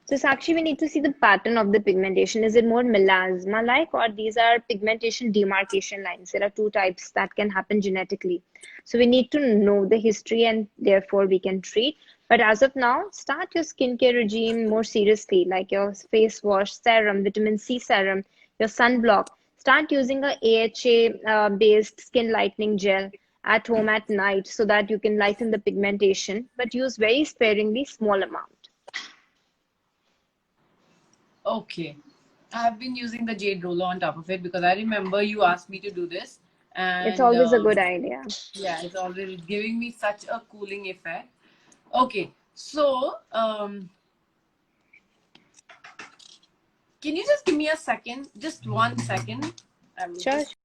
[SPEAKER 2] So Sakshi, we need to see the pattern of the pigmentation. Is it more melasma-like or these are pigmentation demarcation lines? There are two types that can happen genetically. So we need to know the history and therefore we can treat. But as of now, start your skincare regime more seriously, like your face wash, serum, vitamin C serum, your sunblock. Start using a AHA based skin lightening gel at home at night so that you can lighten the pigmentation, but use very sparingly, small amount.
[SPEAKER 1] Okay. I've been using the jade roller on top of it because I remember you asked me to do this,
[SPEAKER 2] It's
[SPEAKER 1] and
[SPEAKER 2] always a good idea.
[SPEAKER 1] yeah, it's always giving me such a cooling effect. Okay, so can you just give me a second, just 1 second? I will
[SPEAKER 2] Sure,
[SPEAKER 1] just